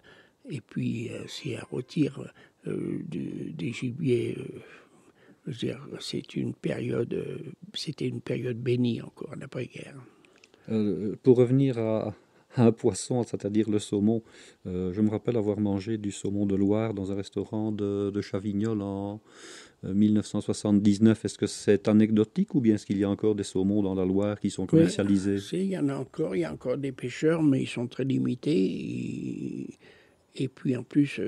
Et puis, c'est à rôtir des gibiers. Je veux dire, c'était une période bénie encore, l'après-guerre. Pour revenir à un poisson, c'est-à-dire le saumon, je me rappelle avoir mangé du saumon de Loire dans un restaurant de Chavignol en 1979. Est-ce que c'est anecdotique ou bien est-ce qu'il y a encore des saumons dans la Loire qui sont commercialisés? Oui, il y en a encore, il y a encore des pêcheurs, mais ils sont très limités. Et puis en plus,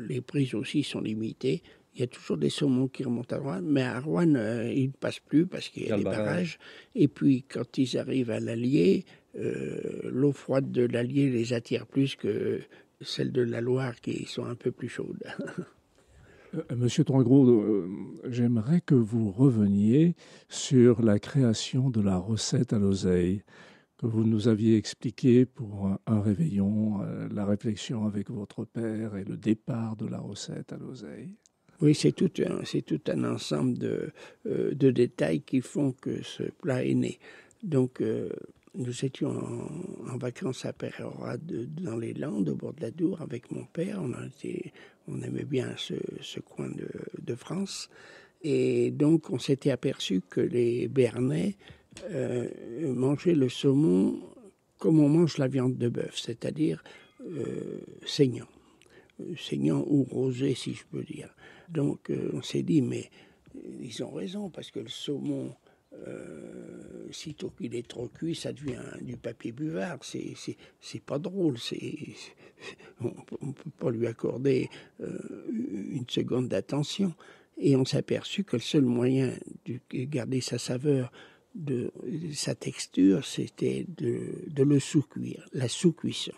les prises aussi sont limitées. Il y a toujours des saumons qui remontent à Rouen, mais à Rouen, ils ne passent plus parce qu'il y a des barrages. Et puis, quand ils arrivent à l'Allier, l'eau froide de l'Allier les attire plus que celles de la Loire qui sont un peu plus chaudes. Monsieur Trois-Gros, j'aimerais que vous reveniez sur la création de la recette à l'oseille, que vous nous aviez expliqué pour un réveillon, la réflexion avec votre père et le départ de la recette à l'oseille. Oui, c'est tout un ensemble de détails qui font que ce plat est né. Donc, nous étions en vacances à Peyrehorade, dans les Landes, au bord de la Dour, avec mon père. On aimait bien ce coin de France. Et donc, on s'était aperçu que les Béarnais mangeaient le saumon comme on mange la viande de bœuf, c'est-à-dire saignant ou rosé, si je peux dire. Donc, on s'est dit, mais ils ont raison, parce que le saumon, sitôt qu'il est trop cuit, ça devient du papier buvard. C'est pas drôle. On ne peut pas lui accorder une seconde d'attention. Et on s'est aperçu que le seul moyen de garder sa saveur, sa texture, c'était de le sous-cuire, la sous-cuisson.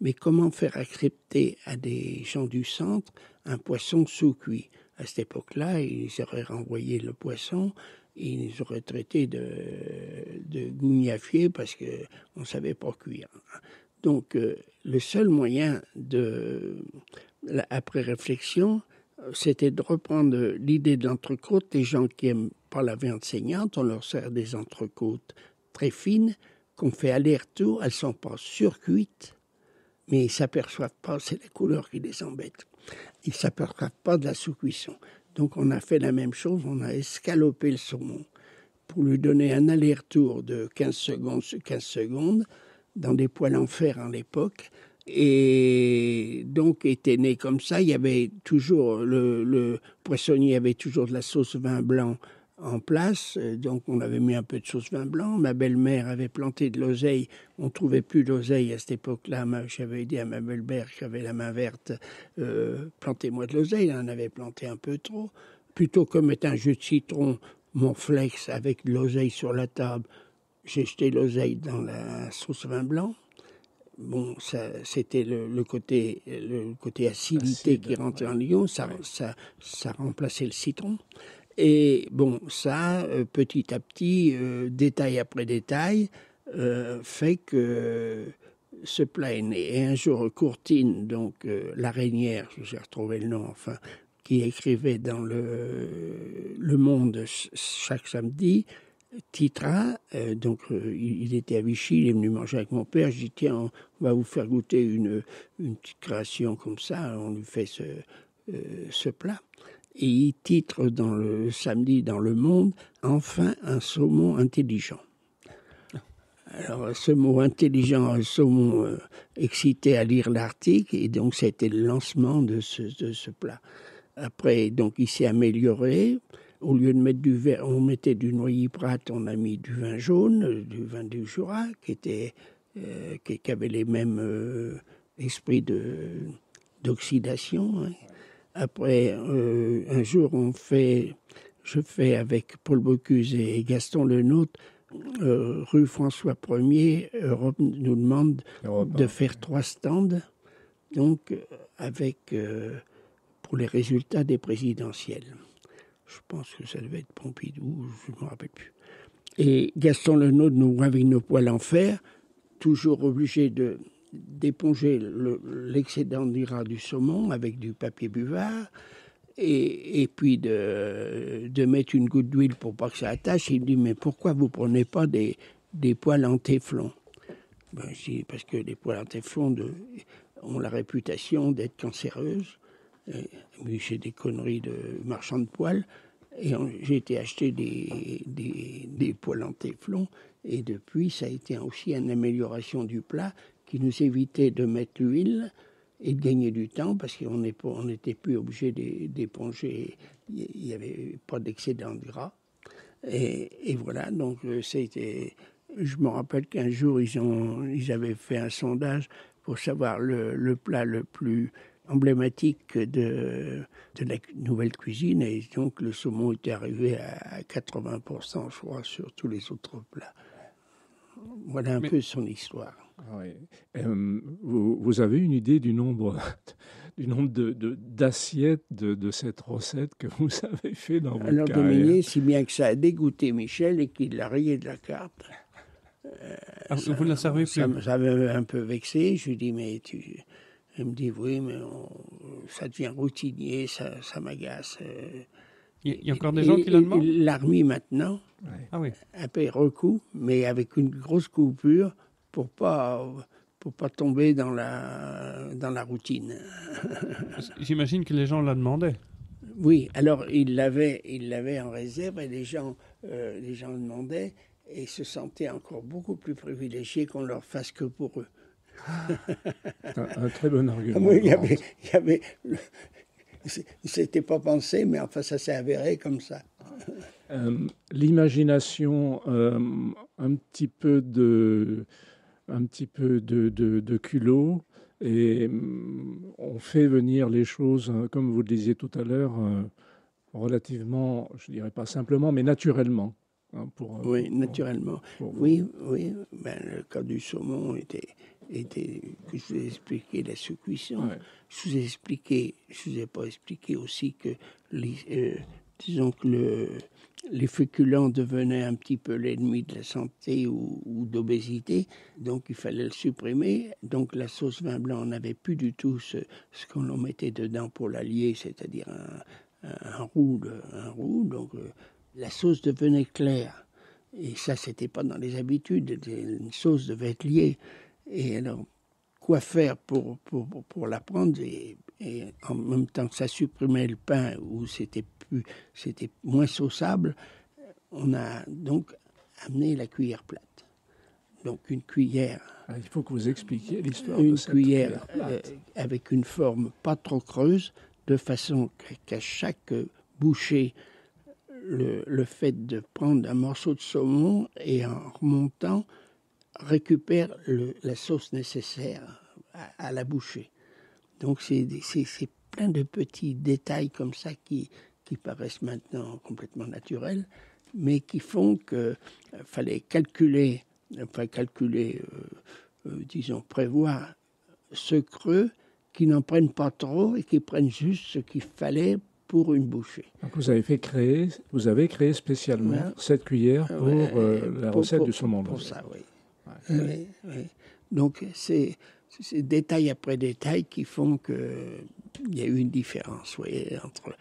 Mais comment faire accepter à des gens du centre un poisson sous-cuit? À cette époque-là, ils auraient renvoyé le poisson et ils auraient traité de gougnafier parce qu'on ne savait pas cuire. Donc, le seul moyen, après réflexion, c'était de reprendre l'idée de l'entrecôte. Les gens qui n'aiment pas la viande saignante, on leur sert des entrecôtes très fines qu'on fait aller-retour. Elles ne sont pas surcuites, mais ils ne s'aperçoivent pas, c'est la couleur qui les embête. Ils ne s'aperçoivent pas de la sous-cuisson. Donc on a fait la même chose, on a escalopé le saumon pour lui donner un aller-retour de 15 secondes dans des poêles en fer à l'époque. Et donc était né comme ça. Il y avait toujours, le poissonnier avait toujours de la sauce vin blanc en place, donc on avait mis un peu de sauce vin blanc. Ma belle-mère avait planté de l'oseille, on ne trouvait plus d'oseille à cette époque-là. J'avais dit à ma belle-mère qui avait la main verte, plantez-moi de l'oseille. Elle en avait planté un peu trop. Plutôt que mettre un jus de citron, mon flex avec de l'oseille sur la table, j'ai jeté l'oseille dans la sauce vin blanc. bon, c'était le côté acidité qui rentrait en lion, ça remplaçait le citron. Et bon, ça, petit à petit, détail après détail, fait que ce plat est né. Et un jour, Courtine, donc l'araignère, j'ai retrouvé le nom, enfin, qui écrivait dans le Monde chaque samedi, titra, il était à Vichy, il est venu manger avec mon père, je dis tiens, on va vous faire goûter une petite création comme ça, on lui fait ce plat. Et il titre samedi dans Le Monde, enfin un saumon intelligent. Alors ce mot intelligent, un saumon excité à lire l'article, et donc c'était le lancement de ce plat. Après, donc il s'est amélioré. Au lieu de mettre du vin, on mettait du Noilly-Prat, on a mis du vin jaune, du vin du Jura, qui avait les mêmes esprits d'oxydation. Hein. Après, un jour, je fais avec Paul Bocuse et Gaston Lenôtre, rue François 1er, Europe nous demande de faire 3 stands, donc pour les résultats des présidentielles. Je pense que ça devait être Pompidou, je ne me rappelle plus. Et Gaston Lenôtre, nous, avec nos poêles en fer, toujours obligé d'éponger l'excédent du gras du saumon avec du papier buvard et puis de mettre une goutte d'huile pour pas que ça attache. Il me dit, mais pourquoi vous prenez pas des poêles en téflon? Je dis, parce que les poêles en téflon ont la réputation d'être cancéreuses. Oui, j'ai des conneries de marchand de poêles. Et j'ai été acheter des poêles en téflon. Et depuis, ça a été aussi une amélioration du plat qui nous évitait de mettre l'huile et de gagner du temps parce qu'on n'était plus obligé d'éponger. Il n'y avait pas d'excédent de gras. Et voilà, donc je me rappelle qu'un jour, ils avaient fait un sondage pour savoir le plat le plus emblématique de la nouvelle cuisine, et donc le saumon était arrivé à 80%, je crois, sur tous les autres plats. Voilà un peu son histoire. Oui. Vous avez une idée du nombre d'assiettes de cette recette que vous avez fait dans votre carrière? Alors Dominique, si bien que ça a dégoûté Michel et qu'il l'a rayé de la carte. Vous ne la servez plus? Ça m'avait un peu vexé. Je lui dis, mais elle me dit, oui, mais ça devient routinier, ça m'agace. Il y a encore des gens qui la demandent? Il l'a remis maintenant, Ah oui. un peu recoupe, mais avec une grosse coupure pour pas tomber dans la routine. J'imagine que les gens la demandaient. Oui, alors il l'avait en réserve et les gens le demandaient et se sentaient encore beaucoup plus privilégiés qu'on leur fasse que pour eux. Un très bon argument. Oui, c'était pas pensé, mais enfin ça s'est avéré comme ça. L'imagination, un petit peu de culot, et on fait venir les choses, comme vous le disiez tout à l'heure, relativement, je dirais pas simplement, mais naturellement. Oui, naturellement. Oui. Le cas du saumon était que je vous ai expliqué la sous-cuisson. Ouais. Je vous ai pas expliqué aussi que disons que les féculents devenaient un petit peu l'ennemi de la santé ou d'obésité, donc il fallait le supprimer. Donc la sauce vin blanc, on n'avait plus du tout ce qu'on en mettait dedans pour l'allier, c'est-à-dire un roux. Donc la sauce devenait claire. Et ça, c'était pas dans les habitudes. Une sauce devait être liée. Et alors, quoi faire pour la prendre et en même temps que ça supprimait le pain ou c'était moins sauçable, on a donc amené la cuillère plate. Donc une cuillère. Il faut que vous expliquiez l'histoire de cette cuillère plate. Avec une forme pas trop creuse, de façon qu'à chaque bouchée, le fait de prendre un morceau de saumon et en remontant, récupère la sauce nécessaire à la bouchée. Donc c'est plein de petits détails comme ça qui paraissent maintenant complètement naturels, mais qui font qu'il fallait calculer prévoir ce creux, qui n'en prennent pas trop et qui prennent juste ce qu'il fallait pour une bouchée. Donc vous avez créé spécialement cette cuillère pour la recette du saumon pour d'oseille. ça, oui. Oui. Donc c'est détail après détail qui font qu'il y a eu une différence, entre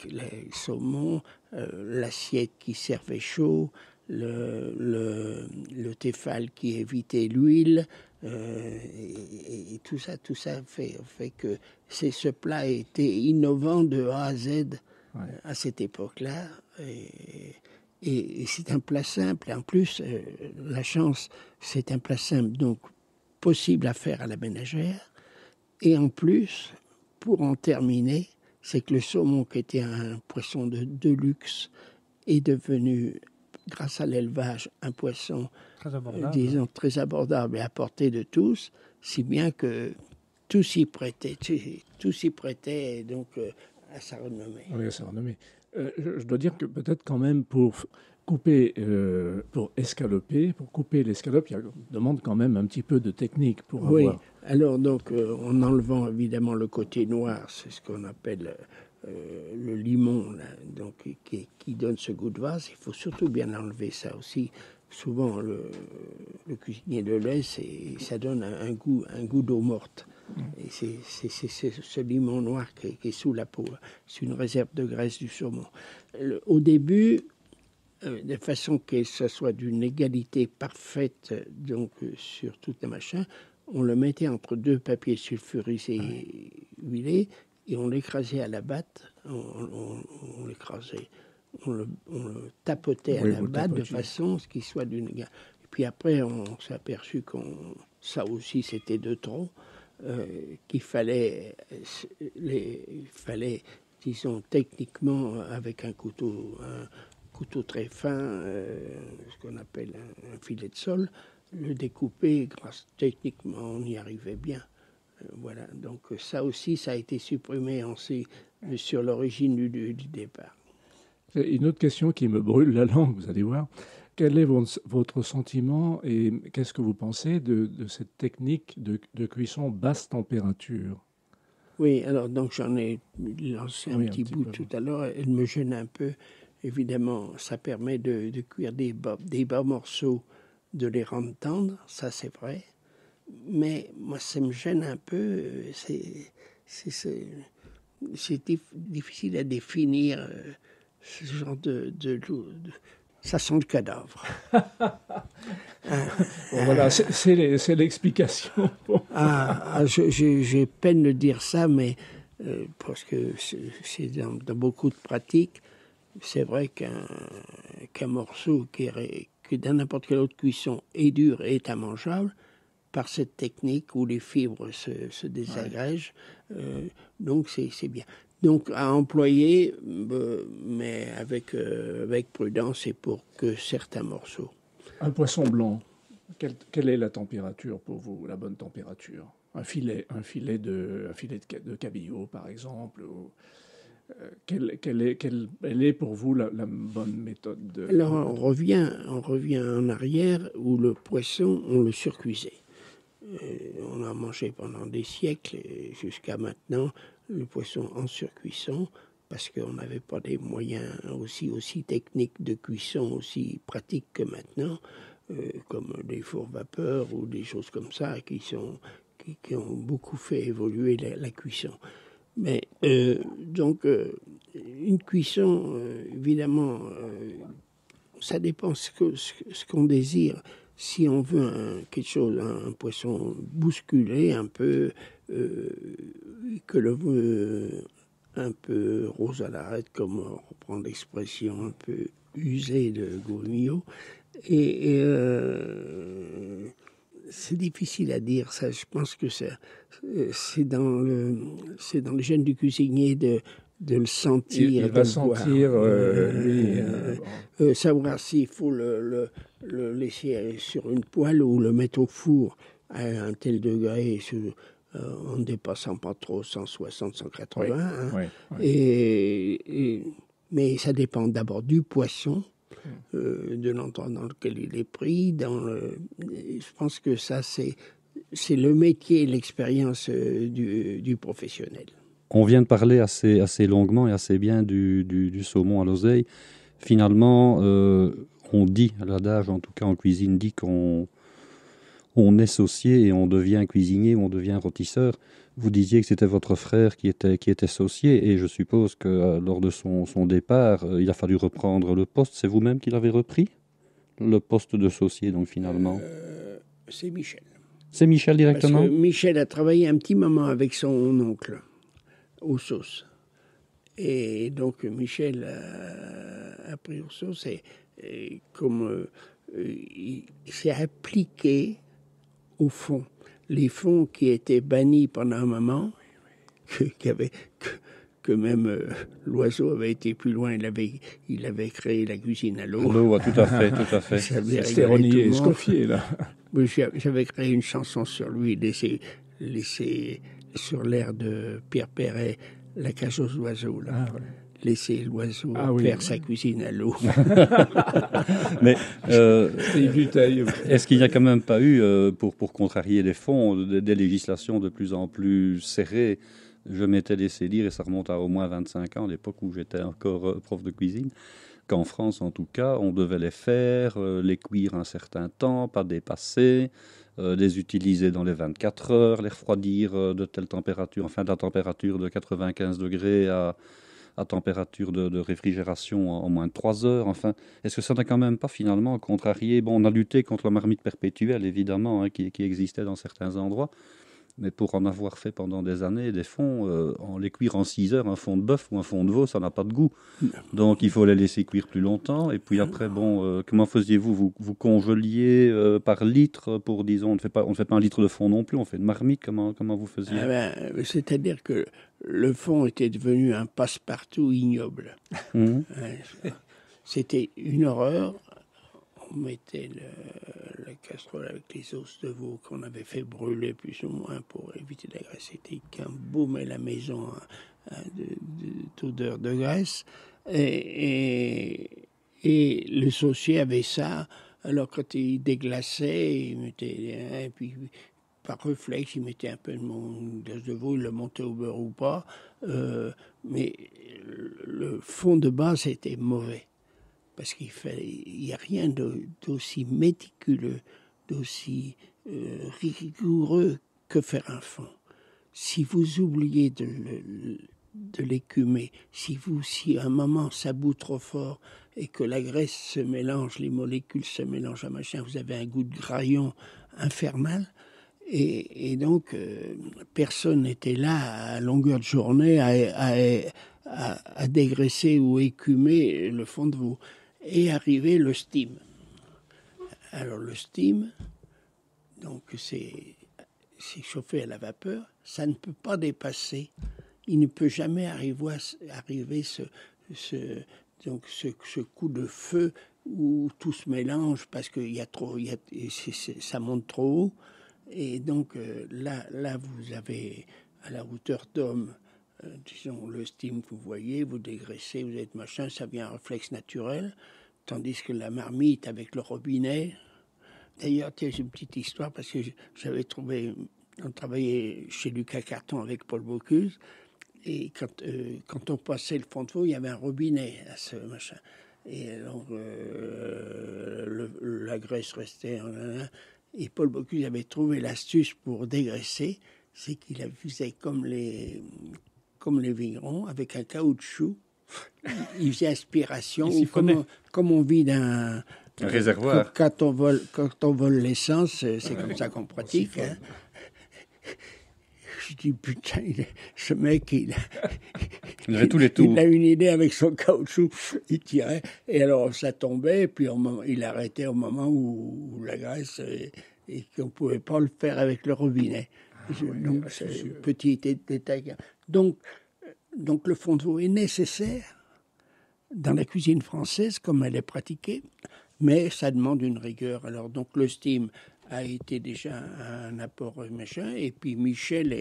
les saumons, l'assiette qui servait chaud, le Tefal qui évitait l'huile, et tout ça fait que ce plat était innovant de A à Z à cette époque-là. Et c'est un plat simple. Et en plus, la chance, c'est un plat simple, donc possible à faire à la ménagère. Et en plus, pour en terminer, c'est que le saumon, qui était un poisson de luxe, est devenu, grâce à l'élevage, un poisson, très abordable et à portée de tous, si bien que tout s'y prêtait, donc à sa renommée. Oui, à sa renommée. Je dois dire que peut-être quand même pour couper, pour couper l'escalope, il demande quand même un petit peu de technique pour avoir... Oui, alors donc en enlevant évidemment le côté noir, c'est ce qu'on appelle le limon, là, donc, qui donne ce goût de vase. Il faut surtout bien enlever ça aussi. Souvent, le cuisinier le laisse et ça donne un goût d'eau morte. Et c'est ce limon noir qui est sous la peau. C'est une réserve de graisse du saumon. Au début, de façon que ce soit d'une égalité parfaite, donc sur tout le machin, on le mettait entre deux papiers sulfurisés et huilés et on l'écrasait à la batte. On l'écrasait. On le tapotait à la batte de façon à ce qu'il soit d'une... Et puis après, on s'est aperçu ça aussi c'était de trop, qu'il fallait, disons, techniquement, avec un couteau très fin, ce qu'on appelle un filet de sol, le découper, techniquement, on y arrivait bien. Voilà, donc ça aussi, ça a été supprimé sur l'origine du départ. Une autre question qui me brûle la langue, vous allez voir. Quel est votre sentiment et qu'est-ce que vous pensez de cette technique de cuisson basse température? Oui, alors donc j'en ai lancé un petit bout tout à l'heure. Elle me gêne un peu. Évidemment, ça permet de cuire des bas morceaux, de les rendre tendres, ça c'est vrai. Mais moi, ça me gêne un peu. C'est difficile à définir ce genre de ça sent le cadavre. Voilà, c'est l'explication. J'ai peine de dire ça, mais parce que c'est dans beaucoup de pratiques, c'est vrai qu'un morceau qui dans n'importe quelle autre cuisson est dur et est immangeable, par cette technique où les fibres se désagrègent, donc c'est bien. Donc à employer, mais avec prudence et pour que certains morceaux. Un poisson blanc, quelle est la température pour vous, la bonne température? Un filet de cabillaud, par exemple. Quelle est pour vous la bonne méthode Alors on revient en arrière où le poisson, on le surcuisait. On a mangé pendant des siècles et jusqu'à maintenant le poisson en surcuisson parce qu'on n'avait pas des moyens aussi techniques de cuisson, aussi pratiques que maintenant, comme des fours vapeur ou des choses comme ça qui ont beaucoup fait évoluer la cuisson. Mais donc une cuisson, évidemment, ça dépend ce qu'on désire. Si on veut quelque chose, un poisson bousculé, un peu, que le veut un peu rose à l'arête, comme on reprend l'expression, un peu usée de Gourmillot. Et c'est difficile à dire ça. Je pense que c'est dans le gène du cuisinier de le sentir. Il va sentir, savoir s'il faut le laisser sur une poêle ou le mettre au four à un tel degré, en ne dépassant pas trop 160, 180. Oui. Mais ça dépend d'abord du poisson, de l'endroit dans lequel il est pris. Je pense que ça, c'est c'est le métier, l'expérience du professionnel. On vient de parler assez longuement et assez bien du saumon à l'oseille. Finalement, on dit, l'adage en tout cas en cuisine dit qu'on est saucier et on devient cuisinier ou on devient rôtisseur. Vous disiez que c'était votre frère qui était saucier et je suppose que lors de son départ, il a fallu reprendre le poste. C'est vous-même qui l'avez repris, le poste de saucier donc finalement? C'est Michel. C'est Michel directement? Parce que Michel a travaillé un petit moment avec son oncle aux sauces. Et donc Michel a pris aux sauces et comme il s'est appliqué au fond. Les fonds qui étaient bannis pendant un moment, que même l'oiseau avait été plus loin, il avait créé la cuisine à l'eau. L'eau, tout à fait. C'était Renier Escoffier, là. J'avais créé une chanson sur lui, laissé sur l'air de Pierre Perret, La cage aux oiseaux, là. Ah, ouais. Laisser l'oiseau faire sa cuisine à l'eau. Mais est-ce qu'il n'y a quand même pas eu, pour contrarier les fonds, des législations de plus en plus serrées? Je m'étais laissé dire, et ça remonte à au moins 25 ans, à l'époque où j'étais encore prof de cuisine, qu'en France, en tout cas, on devait les faire, les cuire un certain temps, pas dépasser, les utiliser dans les 24 heures, les refroidir de telle température, enfin de la température de 95 degrés à température de réfrigération en moins de 3 heures. Enfin, est-ce que ça n'a quand même pas finalement contrarié? Bon, on a lutté contre la marmite perpétuelle, évidemment, hein, qui existait dans certains endroits, mais pour en avoir fait pendant des années, des fonds, en les cuire en 6 heures, un fond de bœuf ou un fond de veau, ça n'a pas de goût. Donc il faut les laisser cuire plus longtemps. Et puis après, bon, comment faisiez-vous? Vous congeliez par litre pour, disons, on ne fait pas un litre de fond non plus, on fait une marmite. Comment vous faisiez? C'est-à-dire que le fond était devenu un passe-partout ignoble. C'était une horreur. On mettait la casserole avec les os de veau qu'on avait fait brûler plus ou moins pour éviter la graisse. C'était qu'un baumait la maison d'odeur de graisse. Et le saucier avait ça. Alors quand il déglaçait, il mettait... Et puis par réflexe, il mettait un peu de glace de veau, il le montait au beurre ou pas. Mais le fond de base était mauvais. Parce qu'il n'y a rien d'aussi méticuleux, d'aussi rigoureux que faire un fond. Si vous oubliez de l'écumer, si à un moment ça bout trop fort et que la graisse se mélange, les molécules se mélangent à machin, vous avez un goût de graillon infernal. Et donc, personne n'était là à longueur de journée à dégraisser ou écumer le fond de veau. Et arrivé le steam. Alors le steam, donc c'est chauffé à la vapeur, ça ne peut pas dépasser. Il ne peut jamais arriver ce coup de feu où tout se mélange parce que ça monte trop haut. Et donc là vous avez à la hauteur d'homme, disons, le steam que vous voyez, vous dégraissez, vous êtes machin, ça vient un réflexe naturel, tandis que la marmite avec le robinet... D'ailleurs, j'ai une petite histoire, parce que on travaillait chez Lucas Carton avec Paul Bocuse, et quand on passait le fond de veau, il y avait un robinet à ce machin. Et alors, la graisse restait... Et Paul Bocuse avait trouvé l'astuce pour dégraisser, c'est qu'il faisait comme les vignerons, avec un caoutchouc. Il faisait aspiration, comme on vit d'un réservoir. Quand on vole l'essence, c'est comme ça qu'on pratique. Hein. Je dis, putain, ce mec, il avait tous les tours. Il a une idée avec son caoutchouc, il tirait, et alors ça tombait, et puis il arrêtait au moment où la graisse, et qu'on ne pouvait pas le faire avec le robinet. Donc, c'est petit détail. Donc, le fond de veau est nécessaire dans la cuisine française, comme elle est pratiquée, mais ça demande une rigueur. Alors, donc, le steam a été déjà un apport machin, et puis Michel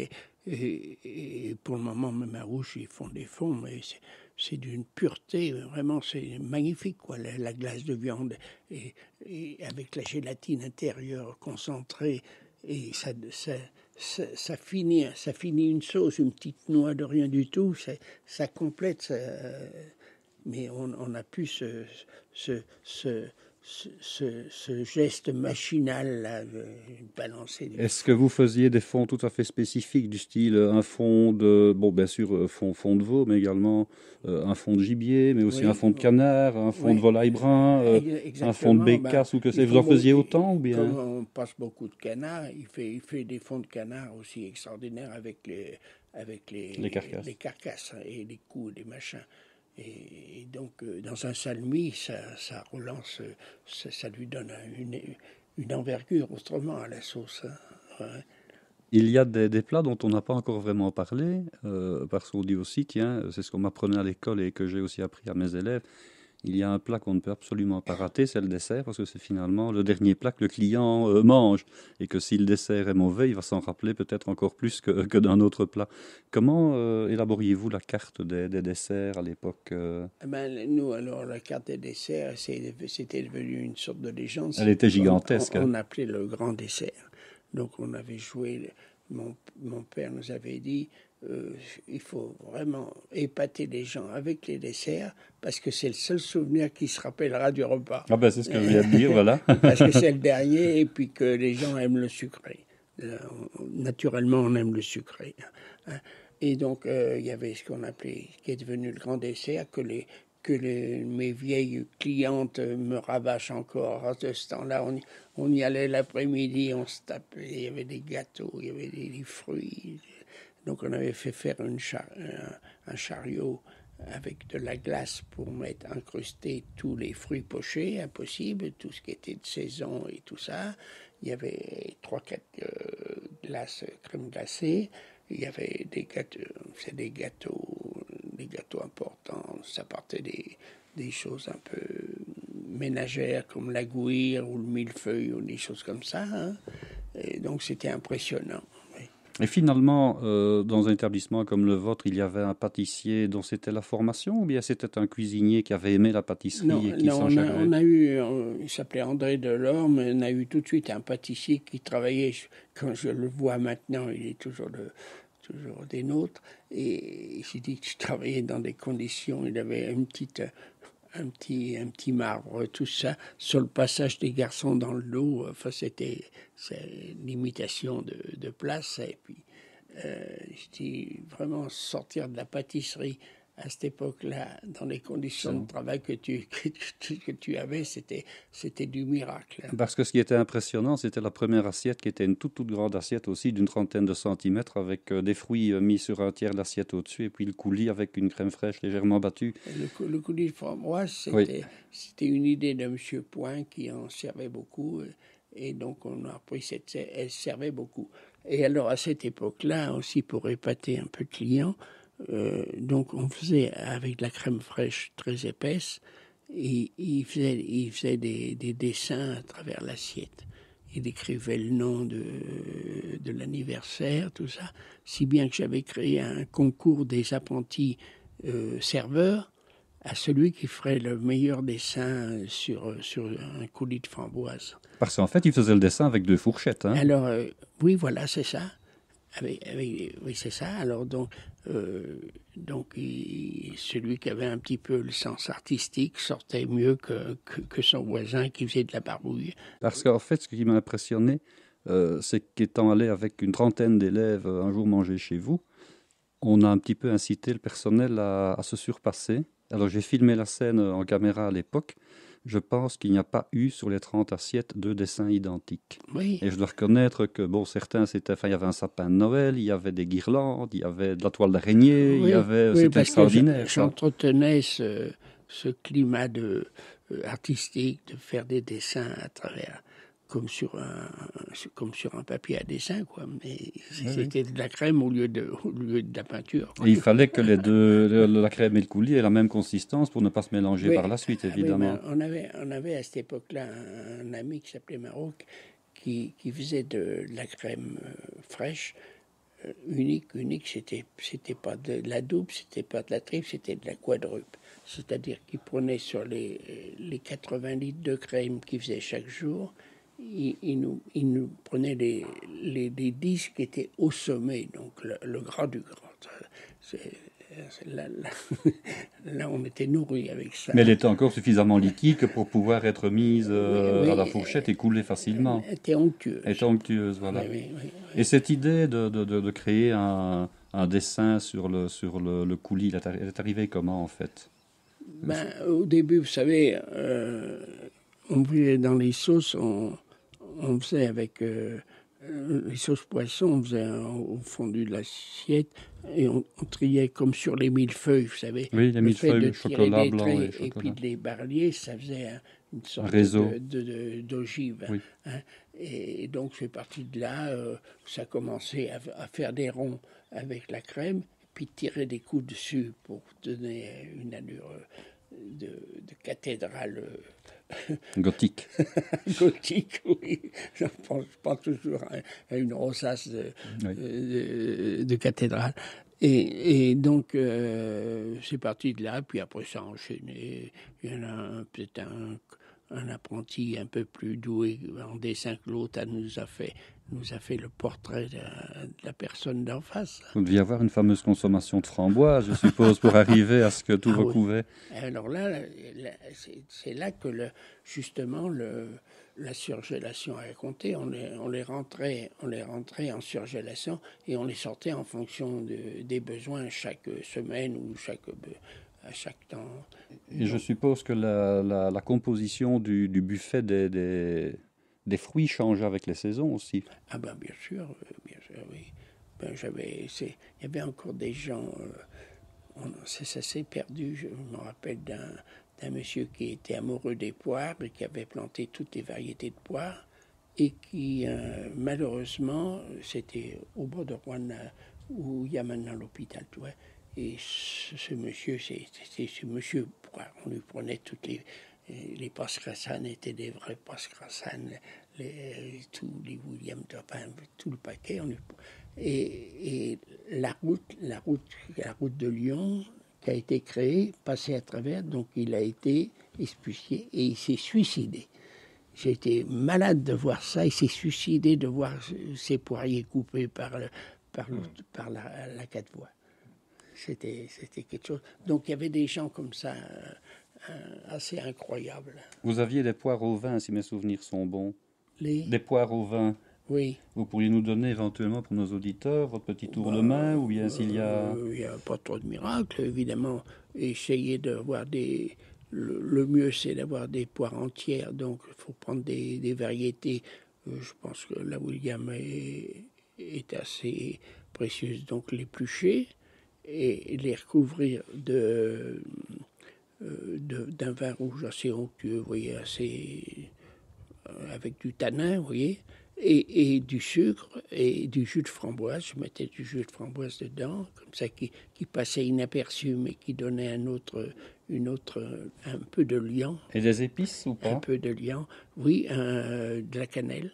et pour le moment, même à Rouge, ils font des fonds, mais c'est d'une pureté, vraiment, c'est magnifique, quoi, la glace de viande, et avec la gélatine intérieure concentrée, et ça finit une sauce, une petite noix de rien du tout, ça complète, mais on a pu ce geste machinal là, de balancer. Est-ce que vous faisiez des fonds tout à fait spécifiques, du style un fond de, bon bien sûr fond de veau, mais également un fond de gibier, mais aussi un fond de canard, un fond de volaille brun, un fond de bécasse ou que c'est. Vous en faisiez autant ou bien? Comme on passe beaucoup de canards, il fait des fonds de canard aussi extraordinaires avec les carcasses et les coups, les machins. Et donc, dans un salmi, ça relance, ça lui donne une envergure autrement à la sauce. Hein. Ouais. Il y a des plats dont on n'a pas encore vraiment parlé, parce qu'on dit aussi, tiens, c'est ce qu'on m'apprenait à l'école et que j'ai aussi appris à mes élèves, il y a un plat qu'on ne peut absolument pas rater, c'est le dessert, parce que c'est finalement le dernier plat que le client mange, et que si le dessert est mauvais, il va s'en rappeler peut-être encore plus que d'un autre plat. Comment élaboriez-vous la carte des desserts à l'époque Nous, alors, la carte des desserts, c'était devenu une sorte de légende. Elle était gigantesque. On appelait le grand dessert. Donc, on avait joué, mon père nous avait dit, il faut vraiment épater les gens avec les desserts parce que c'est le seul souvenir qui se rappellera du repas. Ah ben c'est ce que je viens de dire, voilà. Parce que c'est le dernier et puis que les gens aiment le sucré. Naturellement, on aime le sucré. Et donc, il y avait ce qu'on appelait, qui est devenu le grand dessert, mes vieilles clientes me rabâchent encore. À ce temps-là, on y allait l'après-midi, on se tapait, il y avait des gâteaux, il y avait des fruits. Donc on avait fait faire un chariot avec de la glace pour incruster tous les fruits pochés, impossible, tout ce qui était de saison et tout ça. Il y avait 3-4 glaces crème glacée. Il y avait des gâteaux importants. Ça partait des choses un peu ménagères comme la gouire ou le millefeuille ou des choses comme ça. Hein. Et donc c'était impressionnant. Et finalement, dans un établissement comme le vôtre, il y avait un pâtissier dont c'était la formation ou bien c'était un cuisinier qui avait aimé la pâtisserie et qui s'en chargeait? On a eu, il s'appelait André Delorme, mais on a eu tout de suite un pâtissier qui travaillait, quand je le vois maintenant, il est toujours des nôtres, et j'ai dit que je travaillais dans des conditions, il avait un petit marbre, tout ça, sur le passage des garçons dans le dos. Enfin, c'est l'imitation de place. Et puis, je dis vraiment sortir de la pâtisserie à cette époque-là, dans les conditions de travail que tu avais, c'était du miracle. Parce que ce qui était impressionnant, c'était la première assiette qui était une toute grande assiette aussi, d'une 30aine de centimètres, avec des fruits mis sur un tiers de l'assiette au-dessus, et puis le coulis avec une crème fraîche légèrement battue. Le coulis de framboise, c'était une idée de M. Point qui en servait beaucoup, et donc on a appris elle servait beaucoup. Et alors à cette époque-là, aussi pour épater un peu le client, donc on faisait avec de la crème fraîche très épaisse, et il faisait des dessins à travers l'assiette. Il écrivait le nom de l'anniversaire, tout ça, si bien que j'avais créé un concours des apprentis serveurs à celui qui ferait le meilleur dessin sur un coulis de framboise. Parce qu'en fait, il faisait le dessin avec 2 fourchettes. Hein. Alors, oui, voilà, c'est ça. Oui, c'est ça. Alors, celui qui avait un petit peu le sens artistique sortait mieux que son voisin qui faisait de la barbouille. Parce qu'en fait, ce qui m'a impressionné, c'est qu'étant allé avec une 30aine d'élèves un jour manger chez vous, on a un petit peu incité le personnel à se surpasser. Alors, j'ai filmé la scène en caméra à l'époque. Je pense qu'il n'y a pas eu sur les 30 assiettes 2 dessins identiques. Oui. Et je dois reconnaître que, bon, certains, il y avait un sapin de Noël, il y avait des guirlandes, il y avait de la toile d'araignée, oui, c'était extraordinaire. J'entretenais ce climat artistique de faire des dessins à travers, comme sur un papier à dessin, quoi. Mais c'était de la crème au lieu de la peinture. Et il fallait que la crème et le coulis aient la même consistance pour ne pas se mélanger par la suite, évidemment. Oui, on avait à cette époque-là un ami qui s'appelait Maroc qui faisait de la crème fraîche unique. C'était pas de la double, c'était pas de la triple, c'était de la quadruple. C'est-à-dire qu'il prenait sur les 80 litres de crème qu'il faisait chaque jour, il nous prenait les disques qui étaient au sommet, donc le gras du gras. Là, on était nourri avec ça. Mais elle était encore suffisamment liquide pour pouvoir être mise à la fourchette et couler facilement. Elle était onctueuse. Elle était onctueuse, voilà. Oui. Et cette idée de créer un dessin sur le coulis, elle est arrivée comment en fait? Au début, vous savez, on faisait dans les sauces, on faisait avec les sauces poissons, on faisait au fondu de l'assiette et on triait comme sur les millefeuilles, vous savez. Oui, les millefeuilles, le chocolat blanc et et puis les barliers, ça faisait une sorte d'ogive. Oui. Hein. Et donc, c'est parti de là, ça commençait à faire des ronds avec la crème, puis tirer des coups dessus pour donner une allure de cathédrale gothique. Gothique, oui. Je pense toujours à une rosace de cathédrale. Et donc, c'est parti de là, puis après ça a enchaîné. Il y en a peut-être un apprenti un peu plus doué en dessin que l'autre nous a fait le portrait de la personne d'en face. Vous deviez avoir une fameuse consommation de framboises, je suppose, pour arriver à ce que tout recouvrait. Oui. Alors là, c'est là que justement la surgélation a compté. On les rentrait en surgélation et on les sortait en fonction des besoins chaque semaine ou à chaque temps. Et je suppose que la composition du buffet des fruits change avec les saisons aussi. Ah ben bien sûr, oui. Ben, il y avait encore des gens, ça s'est perdu. Je me rappelle d'un monsieur qui était amoureux des poires et qui avait planté toutes les variétés de poires et qui, malheureusement, c'était au bord de Rouen où il y a maintenant l'hôpital, tu vois. Et ce monsieur, c'était ce monsieur poire. On lui prenait toutes les pascrassanes étaient des vrais pascrassanes, tous les William Topin, tout le paquet. Et la route de Lyon qui a été créée, passait à travers, donc il a été expulsé et il s'est suicidé. J'ai été malade de voir ça, il s'est suicidé de voir ses poiriers coupés par la quatre voies. C'était quelque chose. Donc il y avait des gens comme ça assez incroyables. Vous aviez des poires au vin, si mes souvenirs sont bons. Des poires au vin. Oui. Vous pourriez nous donner éventuellement pour nos auditeurs votre petit tour de main, ou bien s'il y a... Il n'y a pas trop de miracles, évidemment. Essayer d'avoir le mieux, c'est d'avoir des poires entières. Donc, il faut prendre des variétés. Je pense que la William est assez précieuse. Donc, l'éplucher et les recouvrir d'un vin rouge assez onctueux, vous voyez, avec du tanin, vous voyez. Et du sucre et du jus de framboise. Je mettais du jus de framboise dedans, comme ça, qui passait inaperçu, mais qui donnait un peu de liant. Et des épices ou pas? Un peu de liant, oui, de la cannelle.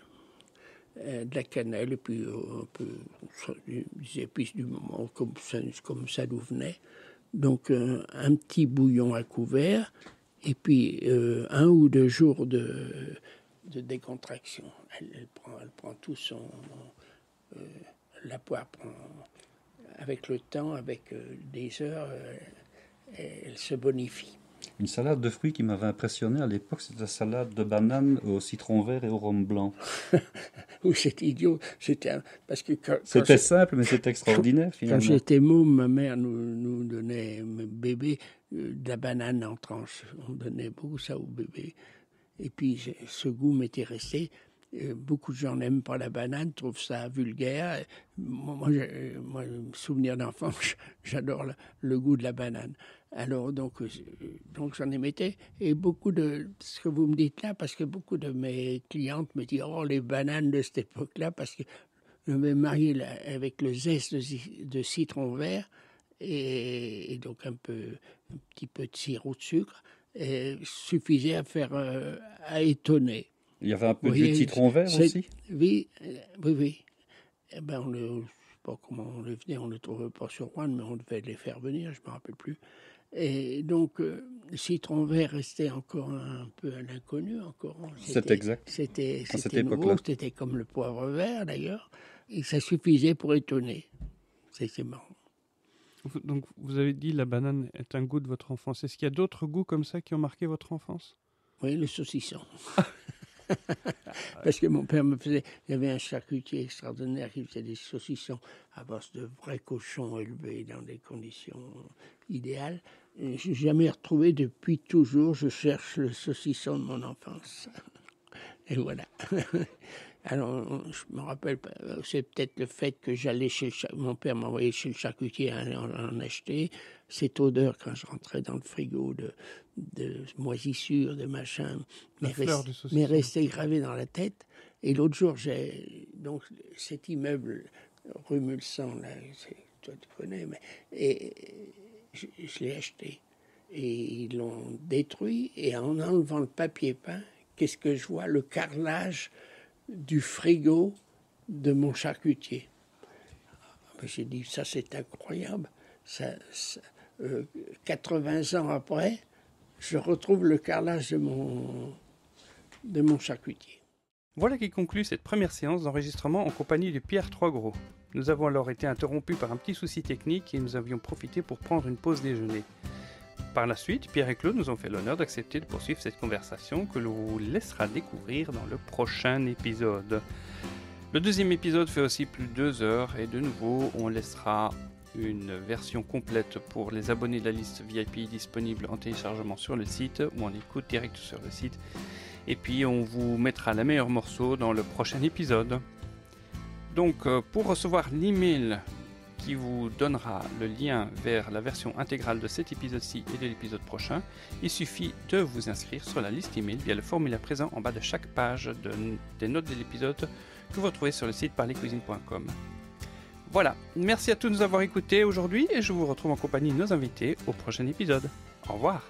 Et puis un peu des épices du moment, comme ça nous venait. Donc un petit bouillon à couvert, et puis 1 ou 2 jours de décontraction. Elle prend tout son... la poire prend... Avec le temps, avec des heures, elle se bonifie. Une salade de fruits qui m'avait impressionné à l'époque, c'était la salade de bananes au citron vert et au rhum blanc. Oui, c'était idiot. Parce que c'était simple, mais c'était extraordinaire, finalement. Quand j'étais môme, ma mère nous donnait, bébé, de la banane en tranches. On donnait beaucoup ça au bébé. Et puis, ce goût m'était resté. Beaucoup de gens n'aiment pas la banane, trouvent ça vulgaire. Moi souvenir d'enfant, j'adore le goût de la banane. Alors, donc j'en émettais. Et beaucoup de ce que vous me dites là, parce que beaucoup de mes clientes me disent « Oh, les bananes de cette époque-là », parce que je m'ai marié avec le zeste de citron vert et donc un petit peu de sirop de sucre. Suffisait à étonner. Il y avait un peu de jus de citron vert aussi? Oui. Eh ben, je ne sais pas comment on les venait, on ne les trouvait pas sur Rouen, mais on devait les faire venir, je ne me rappelle plus. Et donc, le citron vert restait encore un peu à l'inconnu. C'est exact. C'était À cette nouveau, époque-là. c'était comme le poivre vert d'ailleurs. Et ça suffisait pour étonner. C'est marrant. Donc, vous avez dit la banane est un goût de votre enfance. Est-ce qu'il y a d'autres goûts comme ça qui ont marqué votre enfance? Oui, le saucisson. Parce que mon père il y avait un charcutier extraordinaire qui faisait des saucissons à base de vrais cochons élevés dans des conditions idéales. Je n'ai jamais retrouvé depuis toujours, je cherche le saucisson de mon enfance. Et voilà. Alors, je me rappelle, c'est peut-être le fait que j'allais mon père m'envoyait chez le charcutier en acheter. Cette odeur quand je rentrais dans le frigo de moisissures, de machin, m'est restée gravée dans la tête. Et l'autre jour, j'ai donc cet immeuble rue Mulsanne, là, toi tu connais, et je l'ai acheté. Et ils l'ont détruit. Et en enlevant le papier peint, qu'est-ce que je vois? Le carrelage du frigo de mon charcutier. J'ai dit, ça c'est incroyable. 80 ans après, je retrouve le carrelage de mon charcutier. Voilà qui conclut cette première séance d'enregistrement en compagnie de Pierre Troisgros. Nous avons alors été interrompus par un petit souci technique et nous avions profité pour prendre une pause déjeuner. Par la suite, Pierre et Claude nous ont fait l'honneur d'accepter de poursuivre cette conversation que l'on vous laissera découvrir dans le prochain épisode. Le deuxième épisode fait aussi plus de 2 heures et de nouveau, on laissera une version complète pour les abonnés de la liste VIP disponible en téléchargement sur le site ou en écoute direct sur le site. Et puis, on vous mettra les meilleurs morceaux dans le prochain épisode. Donc, pour recevoir l'email qui vous donnera le lien vers la version intégrale de cet épisode-ci et de l'épisode prochain, il suffit de vous inscrire sur la liste email via le formulaire présent en bas de chaque page des notes de l'épisode que vous retrouvez sur le site parlercuisine.com. Voilà, merci à tous de nous avoir écoutés aujourd'hui et je vous retrouve en compagnie de nos invités au prochain épisode. Au revoir.